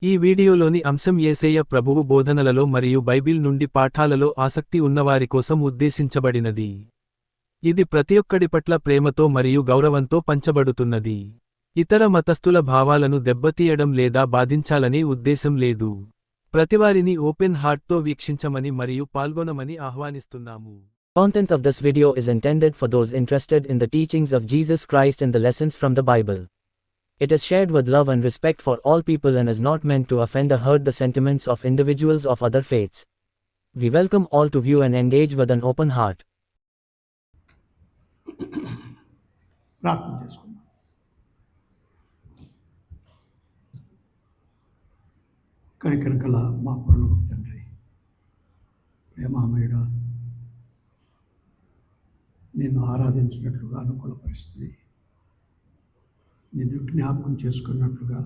ఈ వీడియోలోని అంశం యేసయ్య ప్రభువు బోధనలలో మరియు బైబిల్ నుండి పాఠాలలో ఆసక్తి ఉన్నవారి కోసం ఉద్దేశించబడినది. ఇది ప్రతిఒక్కడి పట్ల ప్రేమతో మరియు గౌరవంతో పంచబడుతున్నది. ఇతర మతస్థుల భావాలను దెబ్బతీయడం లేదా బాధించాలనే ఉద్దేశం లేదు. ప్రతివారిని ఓపెన్ హార్ట్తో వీక్షించమని మరియు పాల్గొనమని ఆహ్వానిస్తున్నాము. Content of this video is intended for those interested in the teachings of Jesus Christ and the lessons from the Bible. It is shared with love and respect for all people and is not meant to offend or hurt the sentiments of individuals of other faiths. We welcome all to view and engage with an open heart. ప్రార్థన చేసుకుందాం. కనికరగల మా పరలోకపు తండ్రి, ప్రేమామయుడా, నిన్ను ఆరాధించినట్లుగా అనుకూల పరిస్థితి, నిన్ను జ్ఞాపకం చేసుకున్నట్లుగా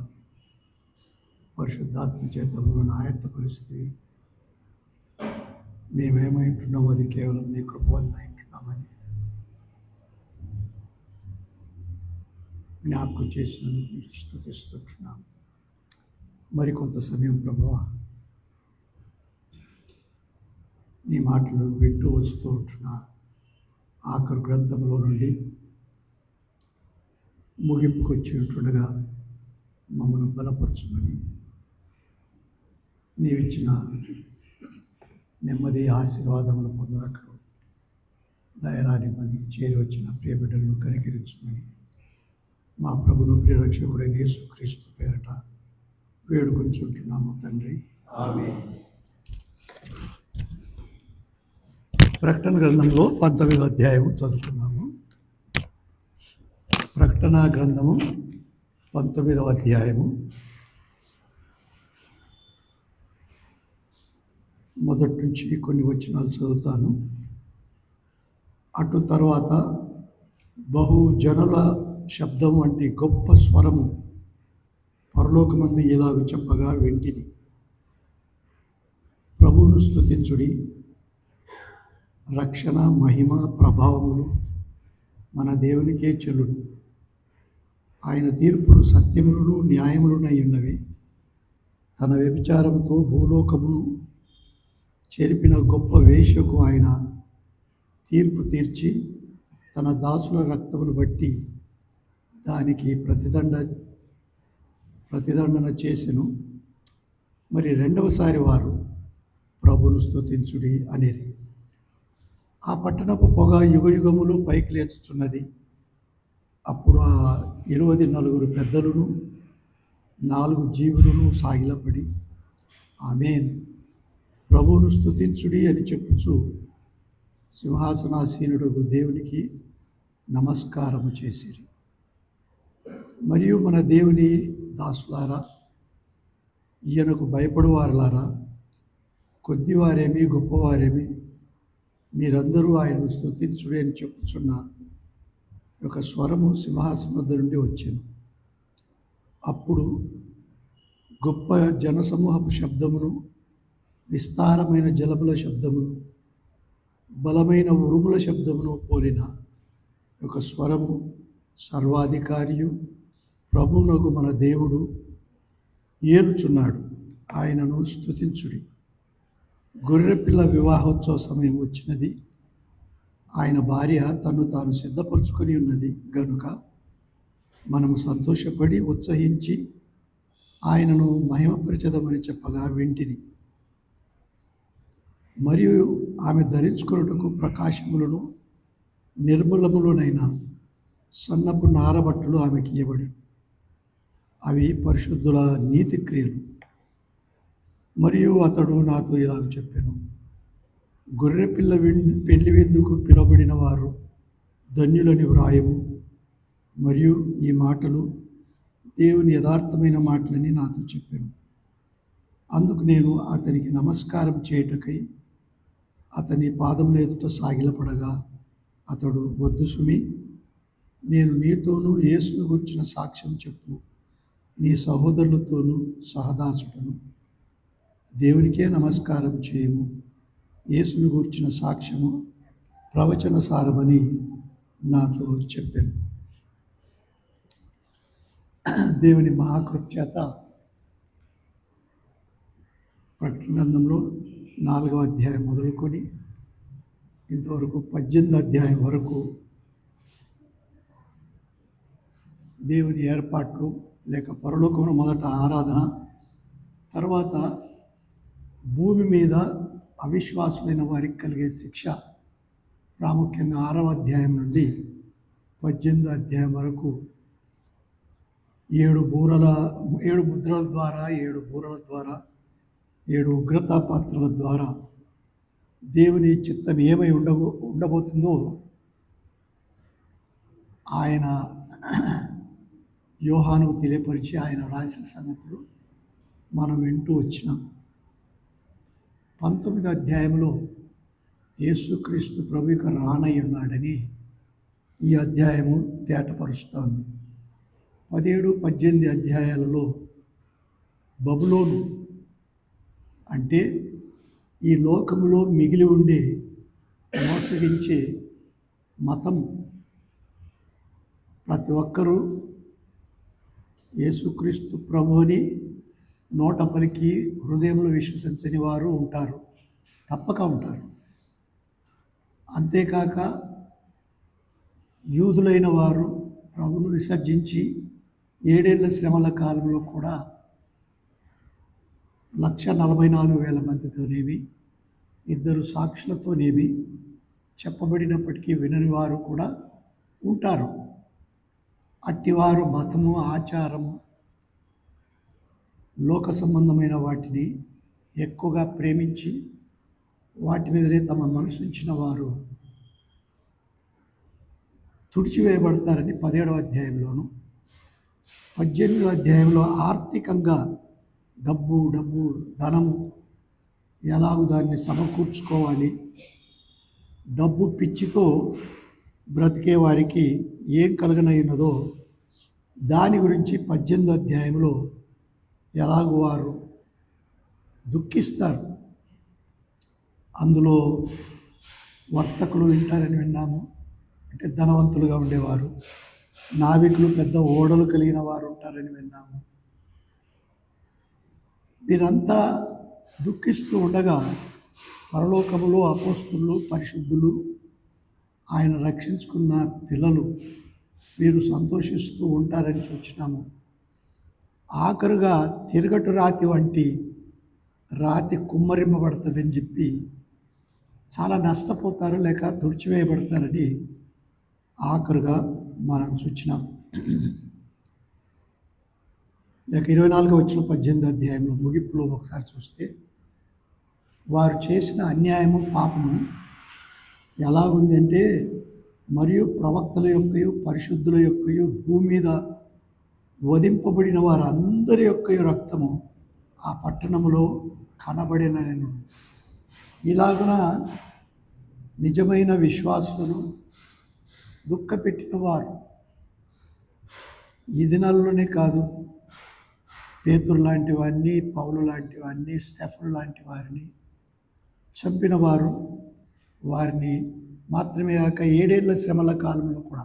పరిశుద్ధాత్మ చేత మమ్మల్ని ఆయత్త పరిస్థితి, మేమేమై ఉంటున్నామో అది కేవలం నీ కృప వల్ల ఉంటున్నామని జ్ఞాపకం చేసినందుకు స్తుతిస్తున్నాం. మరికొంత సమయం ప్రభువా, నీ మాటలు వింటూ వస్తూ ఉంటున్నా ఆఖరు గ్రంథంలో నుండి ముగింపుకు వచ్చి ఉంటుండగా మమ్మల్ని బలపరచమని, నీవిచ్చిన నెమ్మది ఆశీర్వాదములు పొందినట్లు దయరానిమని, చేరి వచ్చిన ప్రియ బిడ్డలను కనికరించమని మా ప్రభును ప్రియరక్షకుడైన యేసుక్రీస్తు పేరట వేడుకొంచుంటున్నాము తండ్రి, ఆమేన్. ప్రకటన గ్రంథంలో 19వ అధ్యాయము చదువుకున్నాము. ప్రకటన గ్రంథము 19వ అధ్యాయము మొదటి నుంచి కొన్ని వచనాలు చదువుతాను. అటు తర్వాత బహుజనుల శబ్దం వంటి గొప్ప స్వరము పరలోకమందు ఇలాగ చెప్పగా వింటిని, ప్రభువును స్తుతించుడి, రక్షణ మహిమ ప్రభావములు మన దేవునికే చెల్లును. ఆయన తీర్పులు సత్యములను న్యాయములునై ఉన్నవి. తన వ్యభిచారముతో భూలోకమును చెరిపిన గొప్ప వేశ్యకు ఆయన తీర్పు తీర్చి తన దాసుల రక్తమును బట్టి దానికి ప్రతిదండన చేసెను. మరి రెండవసారి వారు ప్రభువును స్తుతించుడి అనేది. ఆ పట్టణపు పొగ యుగయుగములు పైకి లేచుచున్నది. అప్పుడు ఆ 24 పెద్దలను 4 జీవులను సాగిలపడి ఆమేన్, ప్రభువును స్తుతించుడి అని చెప్పుచు సింహాసనాసీనుడు దేవునికి నమస్కారము చేసిరి. మరియు మన దేవుని దాసులారా, ఈయనకు భయపడువారులారా, కొద్దివారేమి గొప్పవారేమి, మీరందరూ ఆయనను స్తుతించుడి అని చెప్పుచున్న ఒక స్వరము సింహాసనం వద్ద నుండి వచ్చెను. అప్పుడు గొప్ప జనసమూహపు శబ్దమును, విస్తారమైన జలముల శబ్దమును, బలమైన ఉరుముల శబ్దమును పోలిన ఒక స్వరము, సర్వాధికారియు ప్రభువునగు మన దేవుడు ఏలుచున్నాడు, ఆయనను స్తుతించుడి. గొర్రెపిల్ల వివాహోత్సవ సమయం వచ్చినది, ఆయన భార్య తను తాను సిద్ధపరచుకొని ఉన్నది గనుక మనము సంతోషపడి ఉత్సహించి ఆయనను మహిమపరచదమని చెప్పగా వింటిని. మరియు ఆమె ధరించుకొనుటకు ప్రకాశములను నిర్మలములునైన సన్నపు నారబట్టలు ఆమెకి ఇవ్వబడి, అవి పరిశుద్ధుల నీతి క్రియలు. మరియు అతడు నాతో ఇలాగ చెప్పాను, గొర్రెపిల్ల పెళ్లి విందుకు పిలువబడిన వారు ధన్యులని వ్రాయము. మరియు ఈ మాటలు దేవుని యథార్థమైన మాటలని నాతో చెప్పాను. అందుకు నేను అతనికి నమస్కారం చేయుటకై అతని పాదముల ఎదుట సాగిలపడగా అతడు, వద్దు సుమి, నేను నీతోనూ యేసును గురించిన సాక్ష్యం చెప్పు నీ సహోదరులతోనూ సహదాసుటను. దేవునికే నమస్కారం చేయము. యేసును గూర్చిన సాక్ష్యము ప్రవచన సారమని నాతో చెప్పాను. దేవుని మహాకృప చేత ప్రకటన గ్రంథంలో 4వ అధ్యాయం మొదలుకొని ఇంతవరకు 18వ అధ్యాయం వరకు దేవుని ఏర్పాట్లు లేక పరలోకంలో మొదట ఆరాధన, తర్వాత భూమి మీద అవిశ్వాసులైన వారికి కలిగే శిక్ష, ప్రాముఖ్యంగా 6వ అధ్యాయం నుండి 18వ అధ్యాయం వరకు 7 ముద్రల ద్వారా, 7 బూరల ద్వారా, 7 ఉగ్రతా పాత్రల ద్వారా దేవుని చిత్తం ఏమై ఉండబోతుందో ఆయన యోహానుకు తెలియపరిచి ఆయన రాసిన సంగతులు మనం వింటూ వచ్చినాం. 19వ అధ్యాయంలో యేసుక్రీస్తు ప్రభు ఇక రానై ఉన్నాడని ఈ అధ్యాయము తేటపరుస్తోంది. 17, 18 అధ్యాయాలలో బబులోను అంటే ఈ లోకములో మిగిలి ఉండే మోసగించే మతం, ప్రతి ఒక్కరూ యేసుక్రీస్తు ప్రభువుని నోట పలికి హృదయంలో విశ్వసించని వారు ఉంటారు, తప్పక ఉంటారు. అంతేకాక యూదులైన వారు ప్రభువును విసర్జించి 7 ఏళ్ల శ్రమల కాలంలో కూడా 144,000 మందితోనేమి, 2 సాక్షులతోనేమి చెప్పబడినప్పటికీ వినని వారు కూడా ఉంటారు. అట్టివారు మతము, ఆచారము, లోక సంబంధమైన వాటిని ఎక్కువగా ప్రేమించి వాటి మీదనే తమ మనసు ఉంచిన వారు తుడిచివేయబడతారని 17వ అధ్యాయంలోను, 18వ అధ్యాయంలో ఆర్థికంగా డబ్బు, ధనము ఎలాగూ దాన్ని సమకూర్చుకోవాలి, డబ్బు పిచ్చితో బ్రతికే వారికి ఏం కలగనయ్యున్నదో దాని గురించి 18వ అధ్యాయంలో ఎలాగూ వారు దుఃఖిస్తారు. అందులో వర్తకులు వింటారని విన్నాము, అంటే ధనవంతులుగా ఉండేవారు, నావికులు పెద్ద ఓడలు కలిగిన వారు ఉంటారని విన్నాము. వీరంతా దుఃఖిస్తూ ఉండగా పరలోకములో అపోస్తులు, పరిశుద్ధులు, ఆయన రక్షించుకున్న పిల్లలు వీరు సంతోషిస్తూ ఉంటారని చూచినాము. ఆఖరుగా తిరగటు రాతి వంటి రాతి కుమ్మరింపబడుతుందని చెప్పి చాలా నష్టపోతారు లేక తుడిచివేయబడతారని ఆఖరుగా మనం చూచినాం. లేక 24వ వచనం 18వ అధ్యాయంలో ముగింపులో ఒకసారి చూస్తే వారు చేసిన అన్యాయము, పాపము ఎలాగుందంటే, మరియు ప్రవక్తల యొక్కయు పరిశుద్ధుల యొక్కయు భూమి మీద వధింపబడిన వారందరి యొక్క రక్తము ఆ పట్టణములో కనబడినను. ఇలాగున నిజమైన విశ్వాసులను దుఃఖపెట్టిన వారు ఈ దినాల్లోనే కాదు, పేతురు లాంటి వారిని, పౌలు లాంటి వారిని, స్టెఫను లాంటి వారిని చంపిన వారు, వారిని మాత్రమే కాక 7 ఏళ్ల శ్రమల కాలంలో కూడా,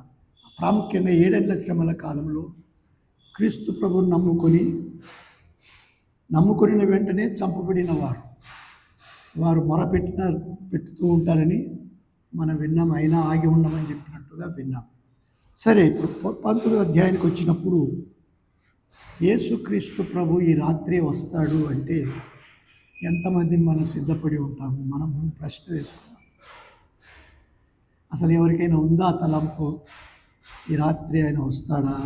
ప్రాముఖ్యంగా 7 ఏళ్ల శ్రమల కాలంలో క్రీస్తు ప్రభువుని నమ్ముకొనిన వెంటనే చంపబడిన వారు పెట్టుతూ ఉంటారని మనం విన్నాం. అయినా ఆగి ఉండమని చెప్పినట్టుగా విన్నాం. సరే, ఇప్పుడు 19వ అధ్యాయానికి వచ్చినప్పుడు యేసుక్రీస్తు ప్రభు ఈ రాత్రి వస్తాడు అంటే ఎంతమంది మనం సిద్ధపడి ఉంటాము? మనం ముందు ప్రశ్న వేసుకుందాం. అసలు ఎవరికైనా ఉందా తలంపు, ఈ రాత్రి ఆయన వస్తాడా?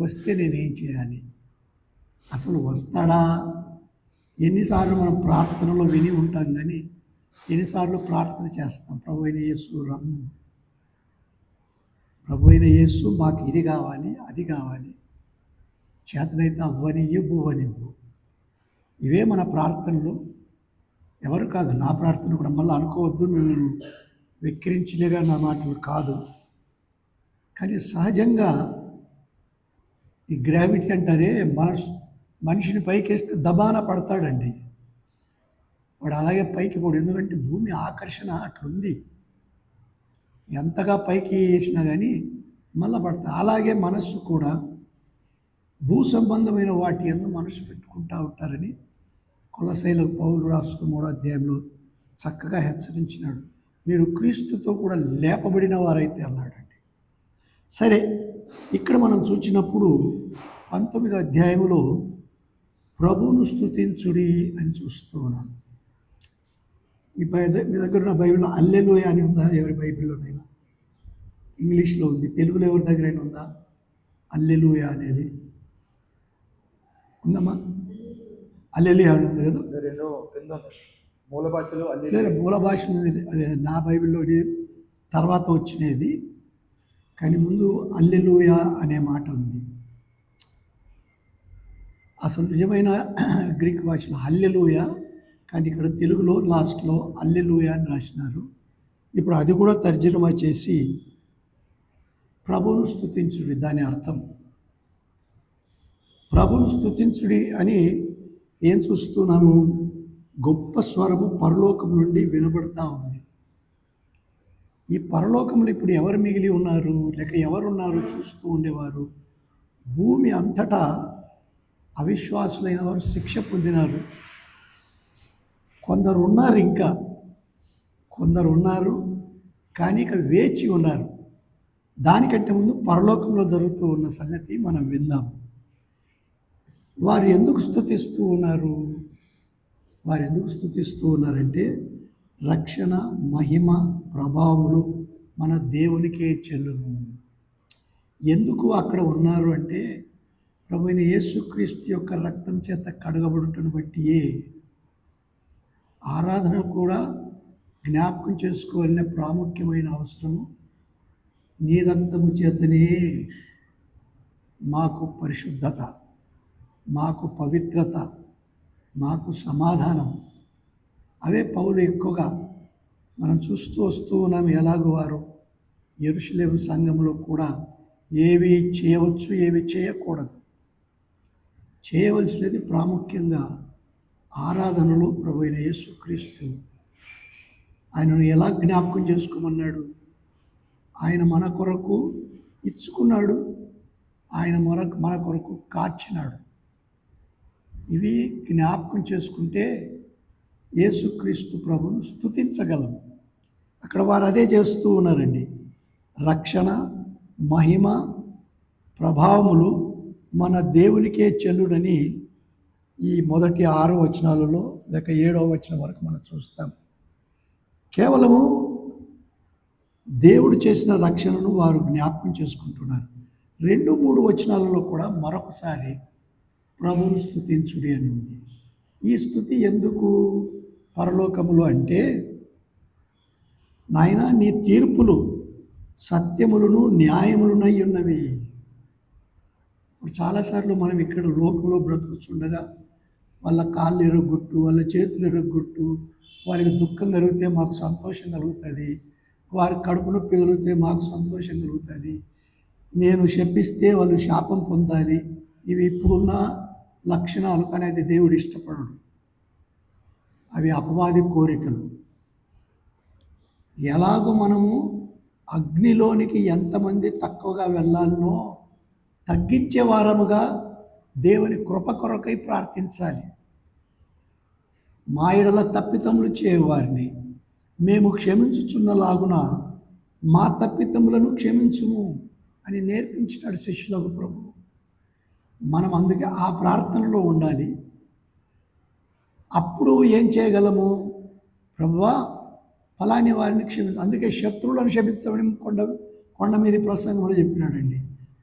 వస్తే నేనేం చేయాలి? అసలు వస్తాడా? ఎన్నిసార్లు మనం ప్రార్థనలో విని ఉంటాం, కానీ ఎన్నిసార్లు ప్రార్థన చేస్తాం, ప్రభు అయిన యేసు రమ్ము, ప్రభు అయిన యేసు మాకు ఇది కావాలి, అది కావాలి, చేతనైతే అవ్వనివ్వు, బువ్వనివ్వు. ఇవే మన ప్రార్థనలు. ఎవరు కాదు, నా ప్రార్థన కూడా. మళ్ళీ అనుకోవద్దు, మేము వెక్కిరించినగా నా మాటలు కాదు. కానీ సహజంగా ఈ గ్రావిటీ అంటారే, మనిషిని పైకేస్తే దబాన పడతాడండి. వాడు అలాగే పైకి పోడు, ఎందుకంటే భూమి ఆకర్షణ అట్లుంది. ఎంతగా పైకి వేసినా కానీ మళ్ళా పడతా. అలాగే మనస్సు కూడా భూ సంబంధమైన వాటి యందు మనసు పెట్టుకుంటూ ఉంటారని కొలసైలకు పౌలు రాస్తూ 3వ అధ్యాయంలో చక్కగా హెచ్చరించినాడు. మీరు క్రీస్తుతో కూడా లేపబడిన వారైతే అన్నాడండి. సరే, ఇక్కడ మనం చూసినప్పుడు 19వ అధ్యాయంలో ప్రభువును స్తుతించుడి అని చూస్తూ ఉన్నాం. మీ దగ్గర ఉన్న బైబిల్లో హల్లెలూయా అని ఉందా? ఎవరి బైబిల్లోనైనా? ఇంగ్లీష్లో ఉంది. తెలుగులో ఎవరి దగ్గరైనా ఉందా హల్లెలూయా అనేది? ఉందమ్మా? హల్లెలూయా అని ఉంది కదా? మూల భాషలో లేదు, మూల భాషలో ఉంది. అదే నా బైబిల్లో తర్వాత వచ్చినది, కానీ ముందు హల్లెలూయా అనే మాట ఉంది. అసలు నిజమైన గ్రీక్ భాషలో హల్లెలూయా, కానీ ఇక్కడ తెలుగులో లాస్ట్లో హల్లెలూయా అని రాసినారు. ఇప్పుడు అది కూడా తర్జుమా చేసి ప్రభువును స్తుతించుడి, దాని అర్థం ప్రభువును స్తుతించుడి అని ఏం చూస్తున్నాము? గొప్ప స్వరము పరలోకం నుండి వినబడతా ఉంది. ఈ పరలోకంలో ఇప్పుడు ఎవరు మిగిలి ఉన్నారు, లేక ఎవరున్నారు చూస్తూ ఉండేవారు? భూమి అంతటా అవిశ్వాసులైన వారు శిక్ష పొందినారు. కొందరు ఉన్నారు, కానీ ఇక వేచి ఉన్నారు. దానికంటే ముందు పరలోకంలో జరుగుతూ ఉన్న సంగతి మనం విందాం. వారు ఎందుకు స్తుతిస్తూ ఉన్నారు? వారు ఎందుకు స్తుతిస్తూ ఉన్నారంటే, రక్షణ, మహిమ, ప్రభావములు మన దేవునికే చెల్లును. ఎందుకు అక్కడ ఉన్నారు అంటే, ప్రభువైన యేసుక్రీస్తు యొక్క రక్తం చేత కడగబడుటను బట్టియే. ఆరాధన కూడా జ్ఞాపకం చేసుకోవాలనే ప్రాముఖ్యమైన అవసరము. నీ రక్తము చేతనే మాకు పరిశుద్ధత, మాకు పవిత్రత, మాకు సమాధానం. అవే పౌలు ఎక్కువగా మనం చూస్తూ వస్తూ ఉన్నాం. ఎలాగో వారు యెరూషలేము సంఘంలో కూడా ఏవి చేయవచ్చు, ఏవి చేయకూడదు. చేయవలసినది ప్రాముఖ్యంగా ఆరాధనలో ప్రభువైన యేసుక్రీస్తు ఆయనను ఎలా జ్ఞాపకం చేసుకోమన్నాడు? ఆయన మన కొరకు ఇచ్చుకున్నాడు, ఆయన మన కొరకు కార్చినాడు. ఇవి జ్ఞాపకం చేసుకుంటే యేసుక్రీస్తు ప్రభువును స్తుతించగలము. అక్కడ వారు అదే చేస్తూ ఉన్నారండి. రక్షణ, మహిమ, ప్రభావములు మన దేవునికే చెల్లునని ఈ మొదటి 6 వచనాలలో లేక 7వ వచనం వరకు మనం చూస్తాం. కేవలము దేవుడు చేసిన రక్షణను వారు జ్ఞాపకం చేసుకుంటున్నారు. 2-3 వచనాలలో కూడా మరొకసారి ప్రభువును స్తుతించుడి అని ఉంది. ఈ స్తుతి ఎందుకు పరలోకములో అంటే, నాయనా నీ తీర్పులు సత్యములను న్యాయములునై ఉన్నవి. ఇప్పుడు చాలాసార్లు మనం ఇక్కడ లోకంలో బ్రతుకుతుండగా వాళ్ళ కాళ్ళు ఎరగొట్టు, వాళ్ళ చేతులు ఎరగొట్టు, వారికి దుఃఖం కలిగితే మాకు సంతోషం కలుగుతుంది, వారి కడుపు నొప్పి కలిగితే మాకు సంతోషం కలుగుతుంది, నేను శపిస్తే వాళ్ళు శాపం పొందాలి. ఇవి ఇప్పుడున్న లక్షణాలు, కానీ అది దేవుడు ఇష్టపడడు. అవి అపవాది కోరికలు. ఎలాగో మనము అగ్నిలోనికి ఎంతమంది తక్కువగా వెళ్ళాలనో తగ్గించే వారముగా దేవుని కృప కొరకై ప్రార్థించాలి. మా ఎడల తప్పితములు చేయవారిని మేము క్షమించుచున్నలాగున మా తప్పితములను క్షమించుము అని నేర్పించినాడు శిష్యులకు ప్రభు. మనం అందుకే ఆ ప్రార్థనలో ఉండాలి. అప్పుడు ఏం చేయగలము? ప్రభువా ఫలాని వారిని క్షమించు. అందుకే శత్రువులను క్షమించమని కొండ మీద ప్రసంగంలో చెప్పినాడండి.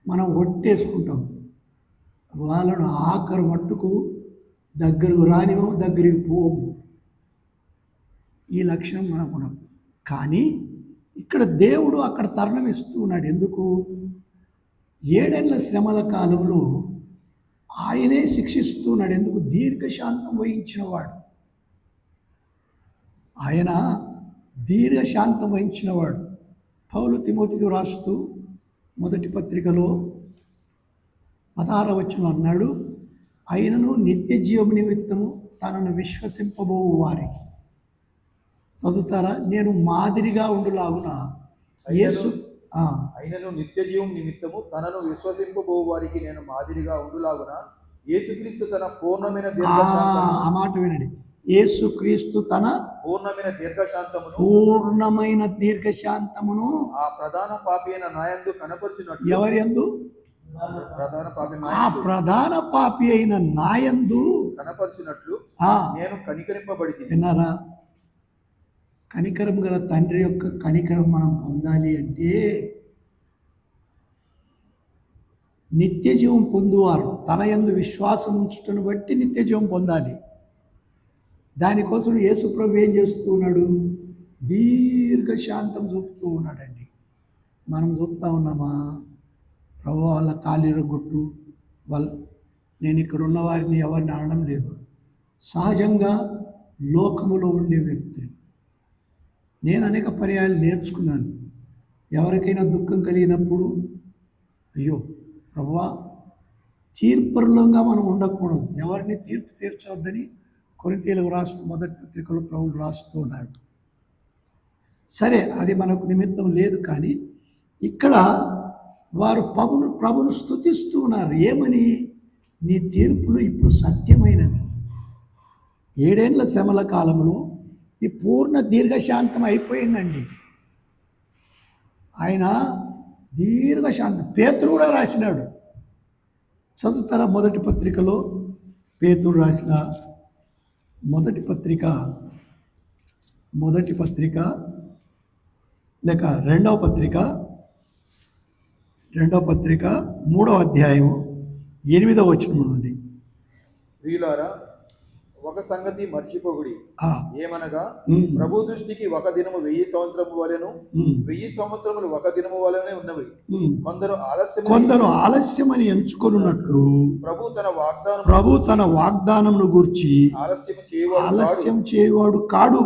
మనం ఒట్టేసుకుంటాం, వాళ్ళను ఆఖరు మట్టుకు దగ్గరకు రానివ్వము, దగ్గరికి పోము. ఈ లక్షణం మనకు ఉండదు. కానీ ఇక్కడ దేవుడు అక్కడ తరుణం ఇస్తూ ఉన్నాడు. ఎందుకు? 7 ఏళ్ల శ్రమల కాలంలో ఆయనే శిక్షిస్తున్నాడు. ఎందుకు? దీర్ఘశాంతం వహించినవాడు ఆయన, దీర్ఘశాంతం వహించినవాడు. పౌలు తిమోతికి రాస్తూ మొదటి పత్రికలో 16వ వచనం అన్నాడు, ఆయనను నిత్య జీవం నిమిత్తము తనను విశ్వసింపబో వారికి. చదువుతారా? నేను మాదిరిగా ఉండులాగున యేసు ఆయనను నిత్య జీవం నిమిత్తము తనను విశ్వసింపబో వారికి నేను మాదిరిగా ఉండులాగున యేసుక్రీస్తు తన పూర్ణమైన ఆ దీర్ఘశాంతమును మాట వినండి. యేసుక్రీస్తు తన పూర్ణమైన దీర్ఘశాంతమును పూర్ణమైన దీర్ఘశాంతమును ఆ ప్రధాన పాపి అయిన నాయందు కనపరిచినట్లు ఎవరి యందు? ప్రధాన పాపి ఆ నాయందు ప్రధాన పాపి అయిన నాయందు కనపరిచినట్లు ఆ నేను కనికరింపబడి విన్నారా? కనికరం గల తండ్రి యొక్క కనికరం మనం పొందాలి అంటే నిత్య జీవం పొందువారు తన యందు విశ్వాసం ఉంచుటను బట్టి నిత్య జీవం పొందాలి. దానికోసం యేసుప్రభు ఏం చేస్తూ ఉన్నాడు? దీర్ఘశాంతం చూపుతూ ఉన్నాడండి. మనం చూపుతా ఉన్నామా? ప్రభు వాళ్ళ కాలిరగొట్టు వాళ్ళ, నేను ఇక్కడ ఉన్న వారిని ఎవరిని అనడం లేదు, సహజంగా లోకములో ఉండే వ్యక్తులు. నేను అనేక పర్యాయాలు నేర్చుకున్నాను. ఎవరికైనా దుఃఖం కలిగినప్పుడు అయ్యో ప్రభువా, తీర్పరులంగా మనం ఉండకూడదు, ఎవరిని తీర్పు తీర్చవద్దని కొరింథీయులకు రాస్తూ మొదటి పత్రికలో ప్రభువు రాస్తూ ఉన్నాడు. సరే, అది మనకు నిమిత్తం లేదు. కానీ ఇక్కడ వారు ప్రభును స్తుతిస్తూ ఉన్నారు. ఏమని? నీ తీర్పులు ఇప్పుడు సత్యమైనవి. 7 ఏళ్ల శ్రమల కాలంలో ఈ పూర్ణ దీర్ఘశాంతం అయిపోయిందండి. ఆయన దీర్ఘశాంతం. పేతురు కూడా రాసినాడు. చదువుతారా? మొదటి పత్రికలో పేతురు రాసిన మొదటి పత్రిక లేక రెండవ పత్రిక 3వ అధ్యాయం 8వ వచనం నుండి. ప్రియులారా, ఒక సంగతి మర్చిపోకుడి, ఏమనగా ప్రభు దృష్టికి ఒక దినము 1000 సంవత్సరము వలెను, 1000 సంవత్సరములు ఒక దినము వలెనే ఉన్నవి. కొందరు ఆలస్యమని ఎంచుకొనున్నట్లు ప్రభు తన వాగ్దానమును గూర్చి ఆలస్యం చేయవాడు కాడు.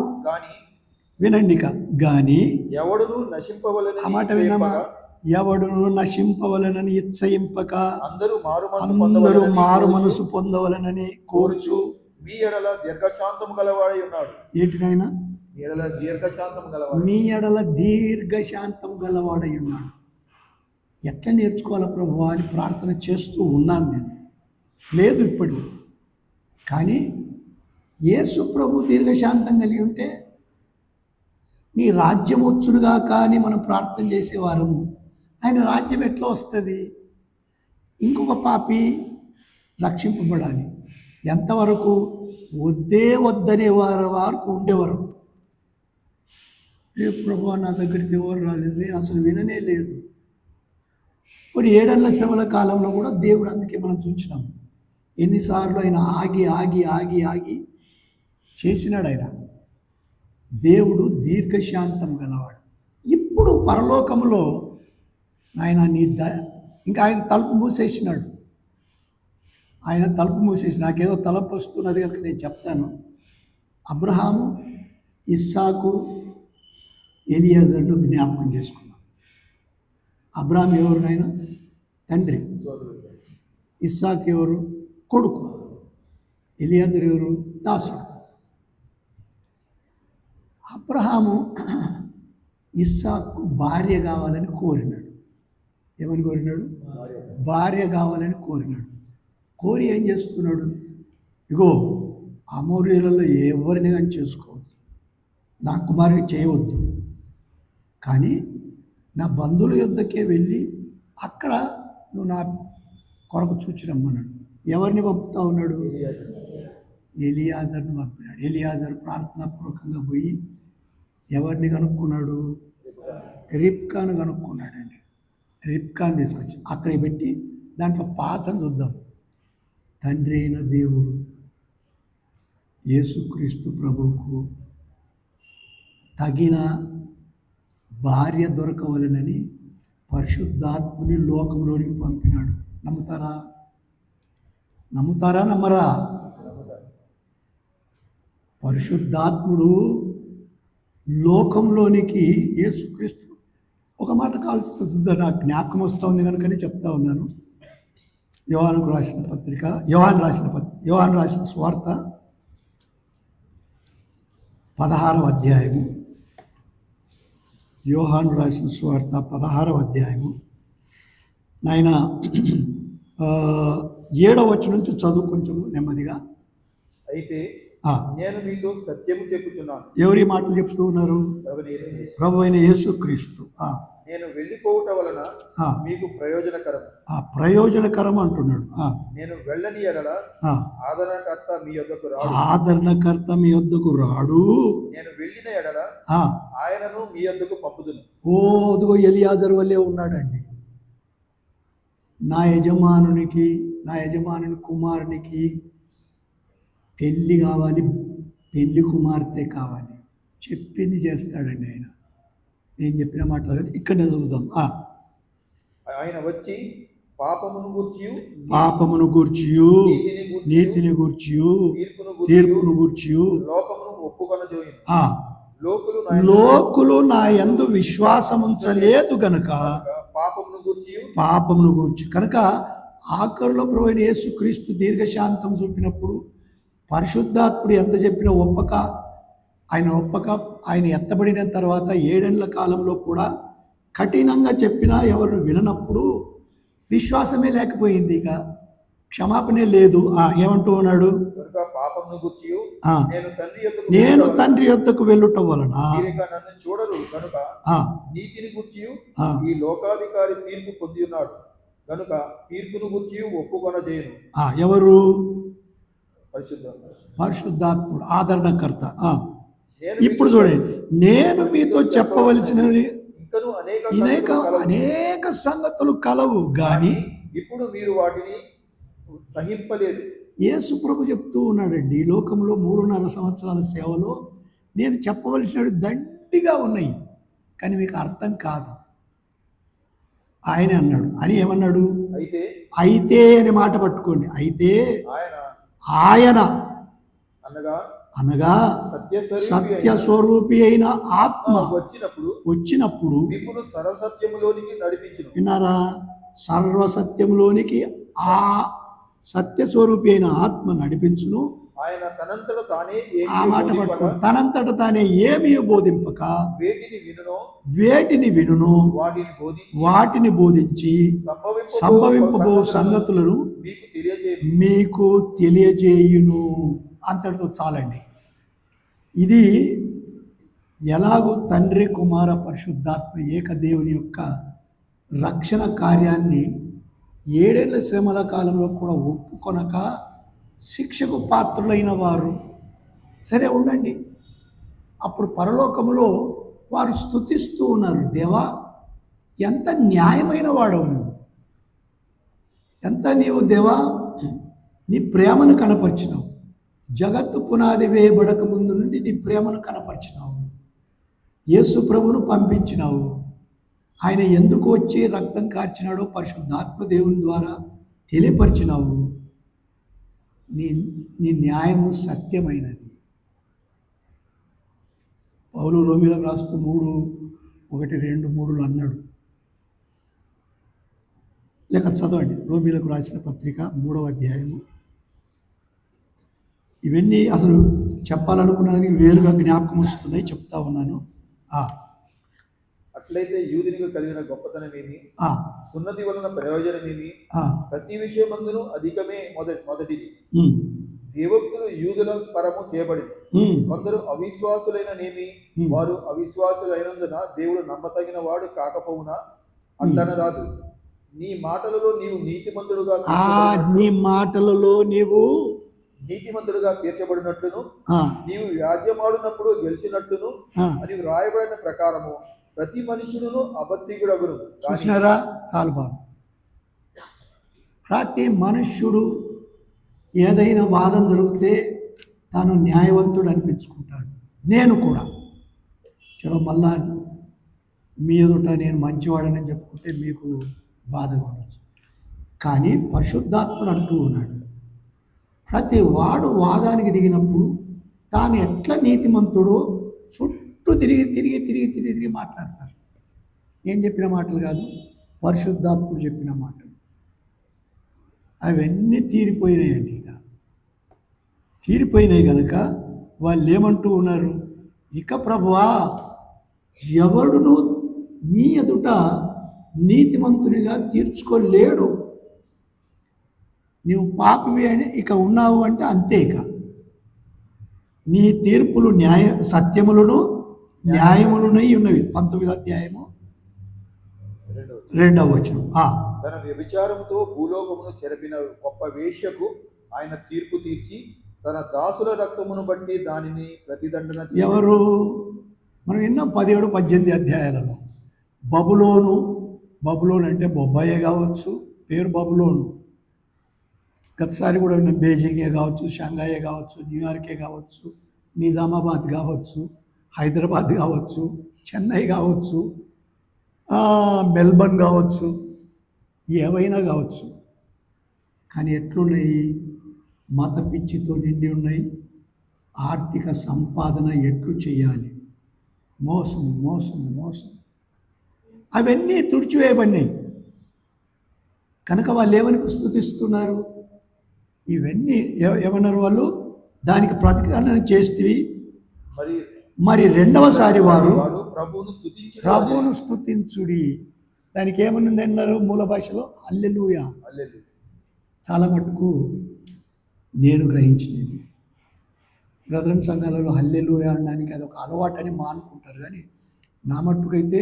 వినండి, కాని ఎవడును నశింపవలెనని, ఆ మాట విన్నామా? ఎవడును నశింపవలెనని ఇచ్చయింపక అందరూ మారు మనసు పొందవలెనని కోరుచు మీ ఎడల దీర్ఘశాంతము గలవాడై ఉన్నాడు. ఏంటినైనా? మీ ఎడల దీర్ఘశాంతం గలవాడై ఉన్నాడు. ఎట్లా నేర్చుకోవాలా ప్రభువా అని ప్రార్థన చేస్తూ ఉన్నాను నేను. లేదు ఇప్పుడు. కానీ యేసు ప్రభు దీర్ఘశాంతం కలిగి ఉంటే నీ రాజ్యం వచ్చునుగా కానీ మనం ప్రార్థన చేసేవారము. ఆయన రాజ్యం ఎట్లా వస్తుంది? ఇంకొక పాపి రక్షింపబడాలి. ఎంతవరకు? వద్దనే వరకు ఉండేవారు. రేపు ప్రభు నా దగ్గరికి ఎవరు రాలేదు, నేను అసలు విననే లేదు. ఇప్పుడు 7 ఏళ్ల శ్రమల కాలంలో కూడా దేవుడు, అందుకే మనం చూసినాం ఎన్నిసార్లు ఆయన ఆగి చేసినాడు. ఆయన దేవుడు దీర్ఘశాంతం గలవాడు. ఇప్పుడు పరలోకములో ఆయన ఇంకా ఆయన తలుపు మూసేసినాడు. నాకేదో తలంపు వస్తున్నది కనుక నేను చెప్తాను. అబ్రహాము, ఇస్సాకు, ఎలియాజరును జ్ఞాపకం చేసుకుందాం. అబ్రహాం ఎవరు? నాయన తండ్రి. ఇస్సాకు ఎవరు? కొడుకు. ఎలియాజరు ఎవరు? దాసుడు. అబ్రహాము ఇస్సాకు భార్య కావాలని కోరినాడు. ఏమని కోరినాడు? భార్య కావాలని కోరినాడు. కోరి ఏం చేస్తున్నాడు? ఇగో, అమోరీలలో ఎవరిని కానీ చేసుకోవద్దు, నా కుమారుని చేయవద్దు, కానీ నా బంధువుల యొద్దకే వెళ్ళి అక్కడ నువ్వు నా కొరకు చూచిరమ్మన్నాడు. ఎవరిని పంపుతా ఉన్నాడు? ఎలియాజర్ని పంపినాడు. ఎలియాజర్ ప్రార్థనాపూర్వకంగా పోయి ఎవరిని కనుక్కున్నాడు? రిబ్కాను కనుక్కున్నాడండి. రిబ్కాను తీసుకొచ్చి అక్కడ పెట్టి దాంట్లో పాత్రను చూద్దాం. తండ్రి అయిన దేవుడు యేసుక్రీస్తు ప్రభువుకు తగిన భార్య దొరకవలెనని పరిశుద్ధాత్ముని లోకంలోనికి పంపినాడు. నమ్ముతారా? నమ్మరా? పరిశుద్ధాత్ముడు లోకంలోనికి యేసుక్రీస్తు ఒక మాట కాల్స్తుంది, నాకు జ్ఞాపకం వస్తూ ఉంది కనుకనే చెప్తా ఉన్నాను. యోహాను రాసిన సువార్త 16వ అధ్యాయము. యోహాను రాసిన సువార్త 16వ అధ్యాయము. నాయన 7వ వచనం నుంచి చదువు కొంచెం నెమ్మదిగా. అయితే ఆ, నేను మీతో సత్యము చెప్పుచున్నాను. ఎవరి మాటలు చెప్తూ ఉన్నారు? ప్రభువైన యేసుక్రీస్తు. ప్రభు అయిన యేసుక్రీస్తు. నేను వెళ్ళిపోవుట వలన ఆ. మీకు ప్రయోజనకరం. ప్రయోజనకరం అంటున్నాడు. నేను వెళ్ళని ఎడల ఆదరణకర్త మీ యొద్దకు రాడు. ఆదరణకర్త మీ వద్దకు రాడు. నేను వెళ్ళిన ఎడల ఆయనను మీ యొద్దకు పంపుదును. అదిగో ఎలియాజరు వల్లే ఉన్నాడండి. నా యజమానుని కుమారునికి పెళ్ళి కావాలి, పెళ్లి కుమార్తె కావాలి, చెప్పింది చేస్తాడండి ఆయన. నేను చెప్పిన మాటలు కదా, ఇక్కడ చదువుదాం. ఆయన వచ్చి పాపమును గూర్చియు నీతిని గూర్చియు తీర్పును గూర్చియు లోకమును ఒప్పుకొనజేయును. లోకులు నా యందు విశ్వాసముంచలేదు గనుక పాపమును గూర్చి కనుక ఆఖరులో ప్రభువైన యేసుక్రీస్తు దీర్ఘశాంతం చూపినప్పుడు పరిశుద్ధాత్ముడు ఎంత చెప్పినా ఒప్పక ఆయన ఎత్తబడిన తర్వాత 7 ఏళ్ల కాలంలో కూడా కఠినంగా చెప్పినా ఎవరు విననప్పుడు విశ్వాసమే లేకపోయింది, ఇక క్షమాపణే లేదు. ఏమంటూ ఉన్నాడు? నేను తండ్రి యొద్దకు వెళ్ళుట వలన నన్ను చూడరు కనుక నీతిని గూర్చియు ఈ లోకాధికారి తీర్పు పొంది ఉన్నాడు కనుక తీర్పును గూర్చియు ఒప్పుకొనజేయును. ఎవరు? పరిశుద్ధాత్ముడు, ఆదరణకర్త. ఇప్పుడు చూడండి, నేను మీతో చెప్పవలసినది అనేక సంగతులు కలవు గాని ఇప్పుడు మీరు వాటిని సహింపలేదు. యేసు ప్రభు చెప్తూ ఉన్నాడండి, ఈ లోకంలో 3.5 సంవత్సరాల సేవలో నేను చెప్పవలసినవి దండిగా ఉన్నాయి, కానీ మీకు అర్థం కాదు. ఆయన అన్నాడు అని ఏమన్నాడు? అయితే అనే మాట పట్టుకోండి. అయితే ఆయన అనగా సత్య స్వరూపి అయిన ఆత్మ వచ్చినప్పుడు విన్నారా? సర్వసత్యంలోనికి ఆ సత్యస్వరూపి అయిన ఆత్మ నడిపించును. ఆయన తనంతట తానే ఆ మాట పట్టుకో. తనంతట తానే ఏమీ బోధింపక వేటిని వినును వాటిని బోధించి సంభవింపబో సంగతులను మీకు తెలియజేయును. అంతటితో చాలండి. ఇది ఎలాగో తండ్రి కుమార పరిశుద్ధాత్మ ఏకదేవుని యొక్క రక్షణ కార్యాన్ని 7 ఏళ్ల శ్రమల కాలంలో కూడా ఒప్పుకొనక శిక్షకు పాత్రులైన వారు సరే ఉండండి. అప్పుడు పరలోకములో వారు స్తుతిస్తూ ఉన్నారు, దేవా ఎంత న్యాయమైన వాడవు నువ్వు, ఎంత నీవు దేవా నీ ప్రేమను కనపరిచినావు, జగత్తు పునాది వేయబడక ముందు నుండి నీ ప్రేమను కనపరిచినావు, యేసు ప్రభును పంపించినావు. ఆయన ఎందుకు వచ్చి రక్తం కార్చినాడో పరిశుద్ధాత్మ దేవుని ద్వారా తెలియపరిచినావు. నీ న్యాయము సత్యమైనది. పౌలు రోమీలకు రాస్తూ 3:1-2-3 అన్నాడు. లేక చదవండి, రోమీలకు రాసిన పత్రిక 3వ అధ్యాయము. ఇవన్నీ అసలు చెప్పాలనుకున్నదానికి వేరుగా జ్ఞాపకం వస్తున్నాయి, చెప్తా ఉన్నాను. అట్లయితే యూదునికి కలిగిన గొప్పతనమేమి, సున్నతి వలన ప్రయోజనమేమి? ప్రతి విషయమందును అధికమే మొదటిది. దేవోక్తులు యూదుల పరము చేయబడింది. కొందరు అవిశ్వాసులైననేమి, వారు అవిశ్వాసులైనందున దేవుడు నమ్మతగిన వాడు కాకపోవునా అంటనరాదు. నీ మాటలలో నీవు నీతిమంతుడుగా తీర్చబడినట్లును నీవు వ్యాజ్యమాడినప్పుడు గెలిచినట్లును అని వ్రాయబడిన ప్రకారము ప్రతి మనుషులను అబద్ధికుడగును. చూసినారా? చాలా బాగుంది. ప్రతి మనుష్యుడు ఏదైనా వాదన జరిగితే తాను న్యాయవంతుడు అనిపించుకుంటాడు. నేను కూడా చలో మళ్ళా మీ ఎదుట నేను మంచివాడని చెప్పుకుంటే మీకు బాధగా ఉండొచ్చు, కానీ పరిశుద్ధాత్ముడు అంటూ ఉన్నాడు, ప్రతి వాడు వాదానికి దిగినప్పుడు తాను ఎట్లా నీతిమంతుడో చుట్టూ తిరిగి మాట్లాడతారు. నేను చెప్పిన మాటలు కాదు, పరిశుద్ధాత్ముడు చెప్పిన మాటలు. అవన్నీ తీరిపోయినాయండి. ఇక తీరిపోయినాయి కనుక వాళ్ళు ఏమంటూ ఉన్నారు, ఇక ప్రభువా ఎవడును నీ ఎదుట నీతిమంతునిగా తీర్చుకోలేడు. నీవు పాపివి అని ఇక ఉన్నావు అంటే అంతే. ఇక నీ తీర్పులు సత్యములను న్యాయములునై ఉన్నవి. 19వ అధ్యాయము 2వ వచనం. తన వ్యభిచారముతో భూలోకమును చెరపిన గొప్ప వేశ్యకు ఆయన తీర్పు తీర్చి తన దాసుల రక్తమును బట్టి దానిని ప్రతిదండన ఎవరు? మనం విన్నాం 17, 18 అధ్యాయాలలో. బబులోను అంటే బొబ్బాయే కావచ్చు, పేరు బబులోను. గతసారి కూడా విన్నాం, బీజింగే కావచ్చు, షాంఘాయే కావచ్చు, న్యూయార్కే కావచ్చు, నిజామాబాద్ కావచ్చు, హైదరాబాద్ కావచ్చు, చెన్నై కావచ్చు, మెల్బర్న్ కావచ్చు, ఏవైనా కావచ్చు. కానీ ఎట్లున్నాయి? మత పిచ్చితో నిండి ఉన్నాయి. ఆర్థిక సంపాదన ఎట్లు చేయాలి, మోసం అవన్నీ తుడిచివేయబడినాయి. కనుక వాళ్ళు ఏమని స్తుతిస్తున్నారు? ఇవన్నీ ఏమన్నారు వాళ్ళు? దానికి ప్రతిదండన చేస్తే మరి రెండవసారి వారు ప్రభువును స్తుతించుడి. దానికి ఏమనుంది అన్నారు మూల భాషలో? హల్లెలూయా. చాలా మటుకు నేను గ్రహించినది, బ్రదరన్ సంఘాలలో హల్లెలూయా అనడానికి అదొక అలవాటని మానుకుంటారు. కానీ నా మట్టుకైతే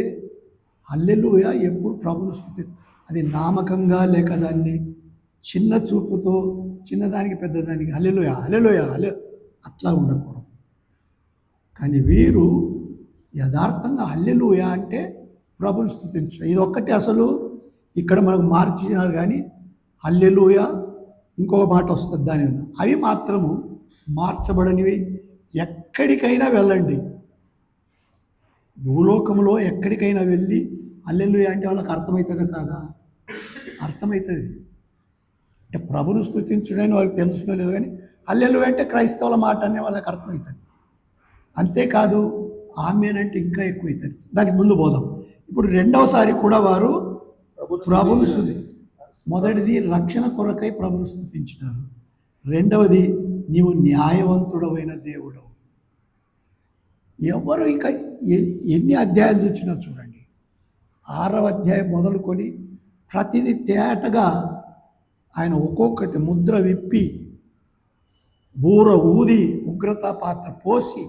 హల్లెలూయా ఎప్పుడు ప్రభువును స్తుతి, అది నామకంగా లేక దాన్ని చిన్న చూపుతో చిన్నదానికి పెద్దదానికి హల్లెలూయా అట్లా ఉండకూడదు. కానీ వీరు యథార్థంగా హల్లెలూయా అంటే ప్రభువును స్తుతించడం. ఇది ఒక్కటి అసలు ఇక్కడ మనకు మార్చినారు. కానీ హల్లెలూయా ఇంకొక మాట వస్తుంది దాని మీద. అవి మాత్రము మార్చబడనివి. ఎక్కడికైనా వెళ్ళండి, భూలోకంలో ఎక్కడికైనా వెళ్ళి హల్లెలూయా అంటే వాళ్ళకి అర్థమవుతుందా కాదా? అర్థమవుతుంది. అంటే ప్రభును స్తుతించడని వాళ్ళకి తెలుసునో లేదు, కానీ హల్లెలూయా అంటే క్రైస్తవుల మాట అనే వాళ్ళకి అర్థమవుతుంది. అంతేకాదు ఆమేనంటే ఇంకా ఎక్కువ అవుతుంది. దానికి ముందు పోదాం. ఇప్పుడు రెండవసారి కూడా వారు ప్రభువును స్తుతి, మొదటిది రక్షణ కొరకై ప్రభువును స్తుతించినారు. రెండవది నీవు న్యాయవంతుడవైన దేవుడు. ఎవరు ఇక ఎన్ని అధ్యాయాలు చూసినా చూడండి, 6వ అధ్యాయం మొదలుకొని ప్రతిదీ తేటగా ఆయన ఒక్కొక్కటి ముద్ర విప్పి బూర ఊది ఉగ్రతా పాత్ర పోసి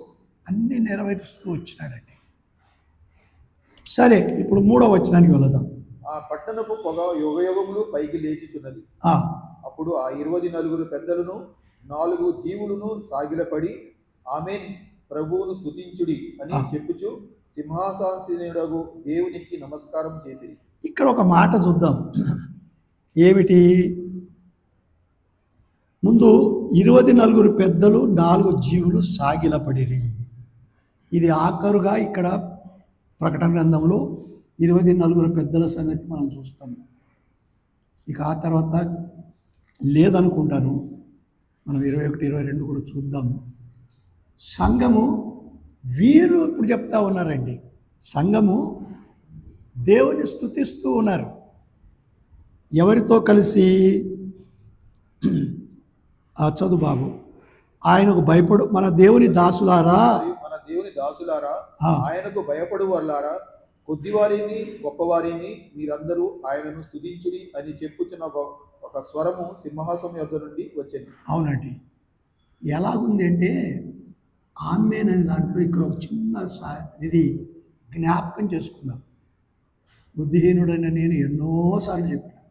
అన్నీ నెరవేరుస్తూ వచ్చినాడండి. సరే, ఇప్పుడు 3వ వచనానికి వెళదాం. ఆ పట్టణపు పొగ యుగయుగములు పైకి లేచిచున్నది. అప్పుడు ఆ 24 పెద్దలను 4 జీవులను సాగిలపడి ఆమేన్ ప్రభువును స్తుతించుడి అని చెప్పుచు సింహాసనుడగు దేవునికి నమస్కారం చేసి. ఇక్కడ ఒక మాట చూద్దాం. ఏమిటి? ముందు 24 పెద్దలు 4 జీవులు సాగిలపడిరి. ఇది ఆఖరుగా ఇక్కడ ప్రకటన గ్రంథంలో 24 పెద్దల సంగతి మనం చూస్తాము. ఇక ఆ తర్వాత లేదనుకుంటాను, మనం 21, 22 కూడా చూద్దాము. సంఘము వీరు ఇప్పుడు చెప్తా ఉన్నారండి. సంఘము దేవుని స్తుతిస్తూ ఉన్నారు. ఎవరితో కలిసి? చదువు బాబు. ఆయనకు భయపడు మన దేవుని దాసులారా, ఆయనకు భయపడు వాళ్ళారా, కొద్దివారిని గొప్పవారిని మీరందరూ ఆయనను స్తుతించుడి అని చెప్పుచున్న ఒక స్వరము సింహాసనం యొద్ద నుండి వచ్చింది. అవునండి. ఎలాగుంది అంటే ఆమేన్ అనే దాంట్లో ఇక్కడ ఒక చిన్న ఇది జ్ఞాపకం చేసుకుందాం. బుద్ధిహీనుడైన నేను ఎన్నోసార్లు చెప్పాను,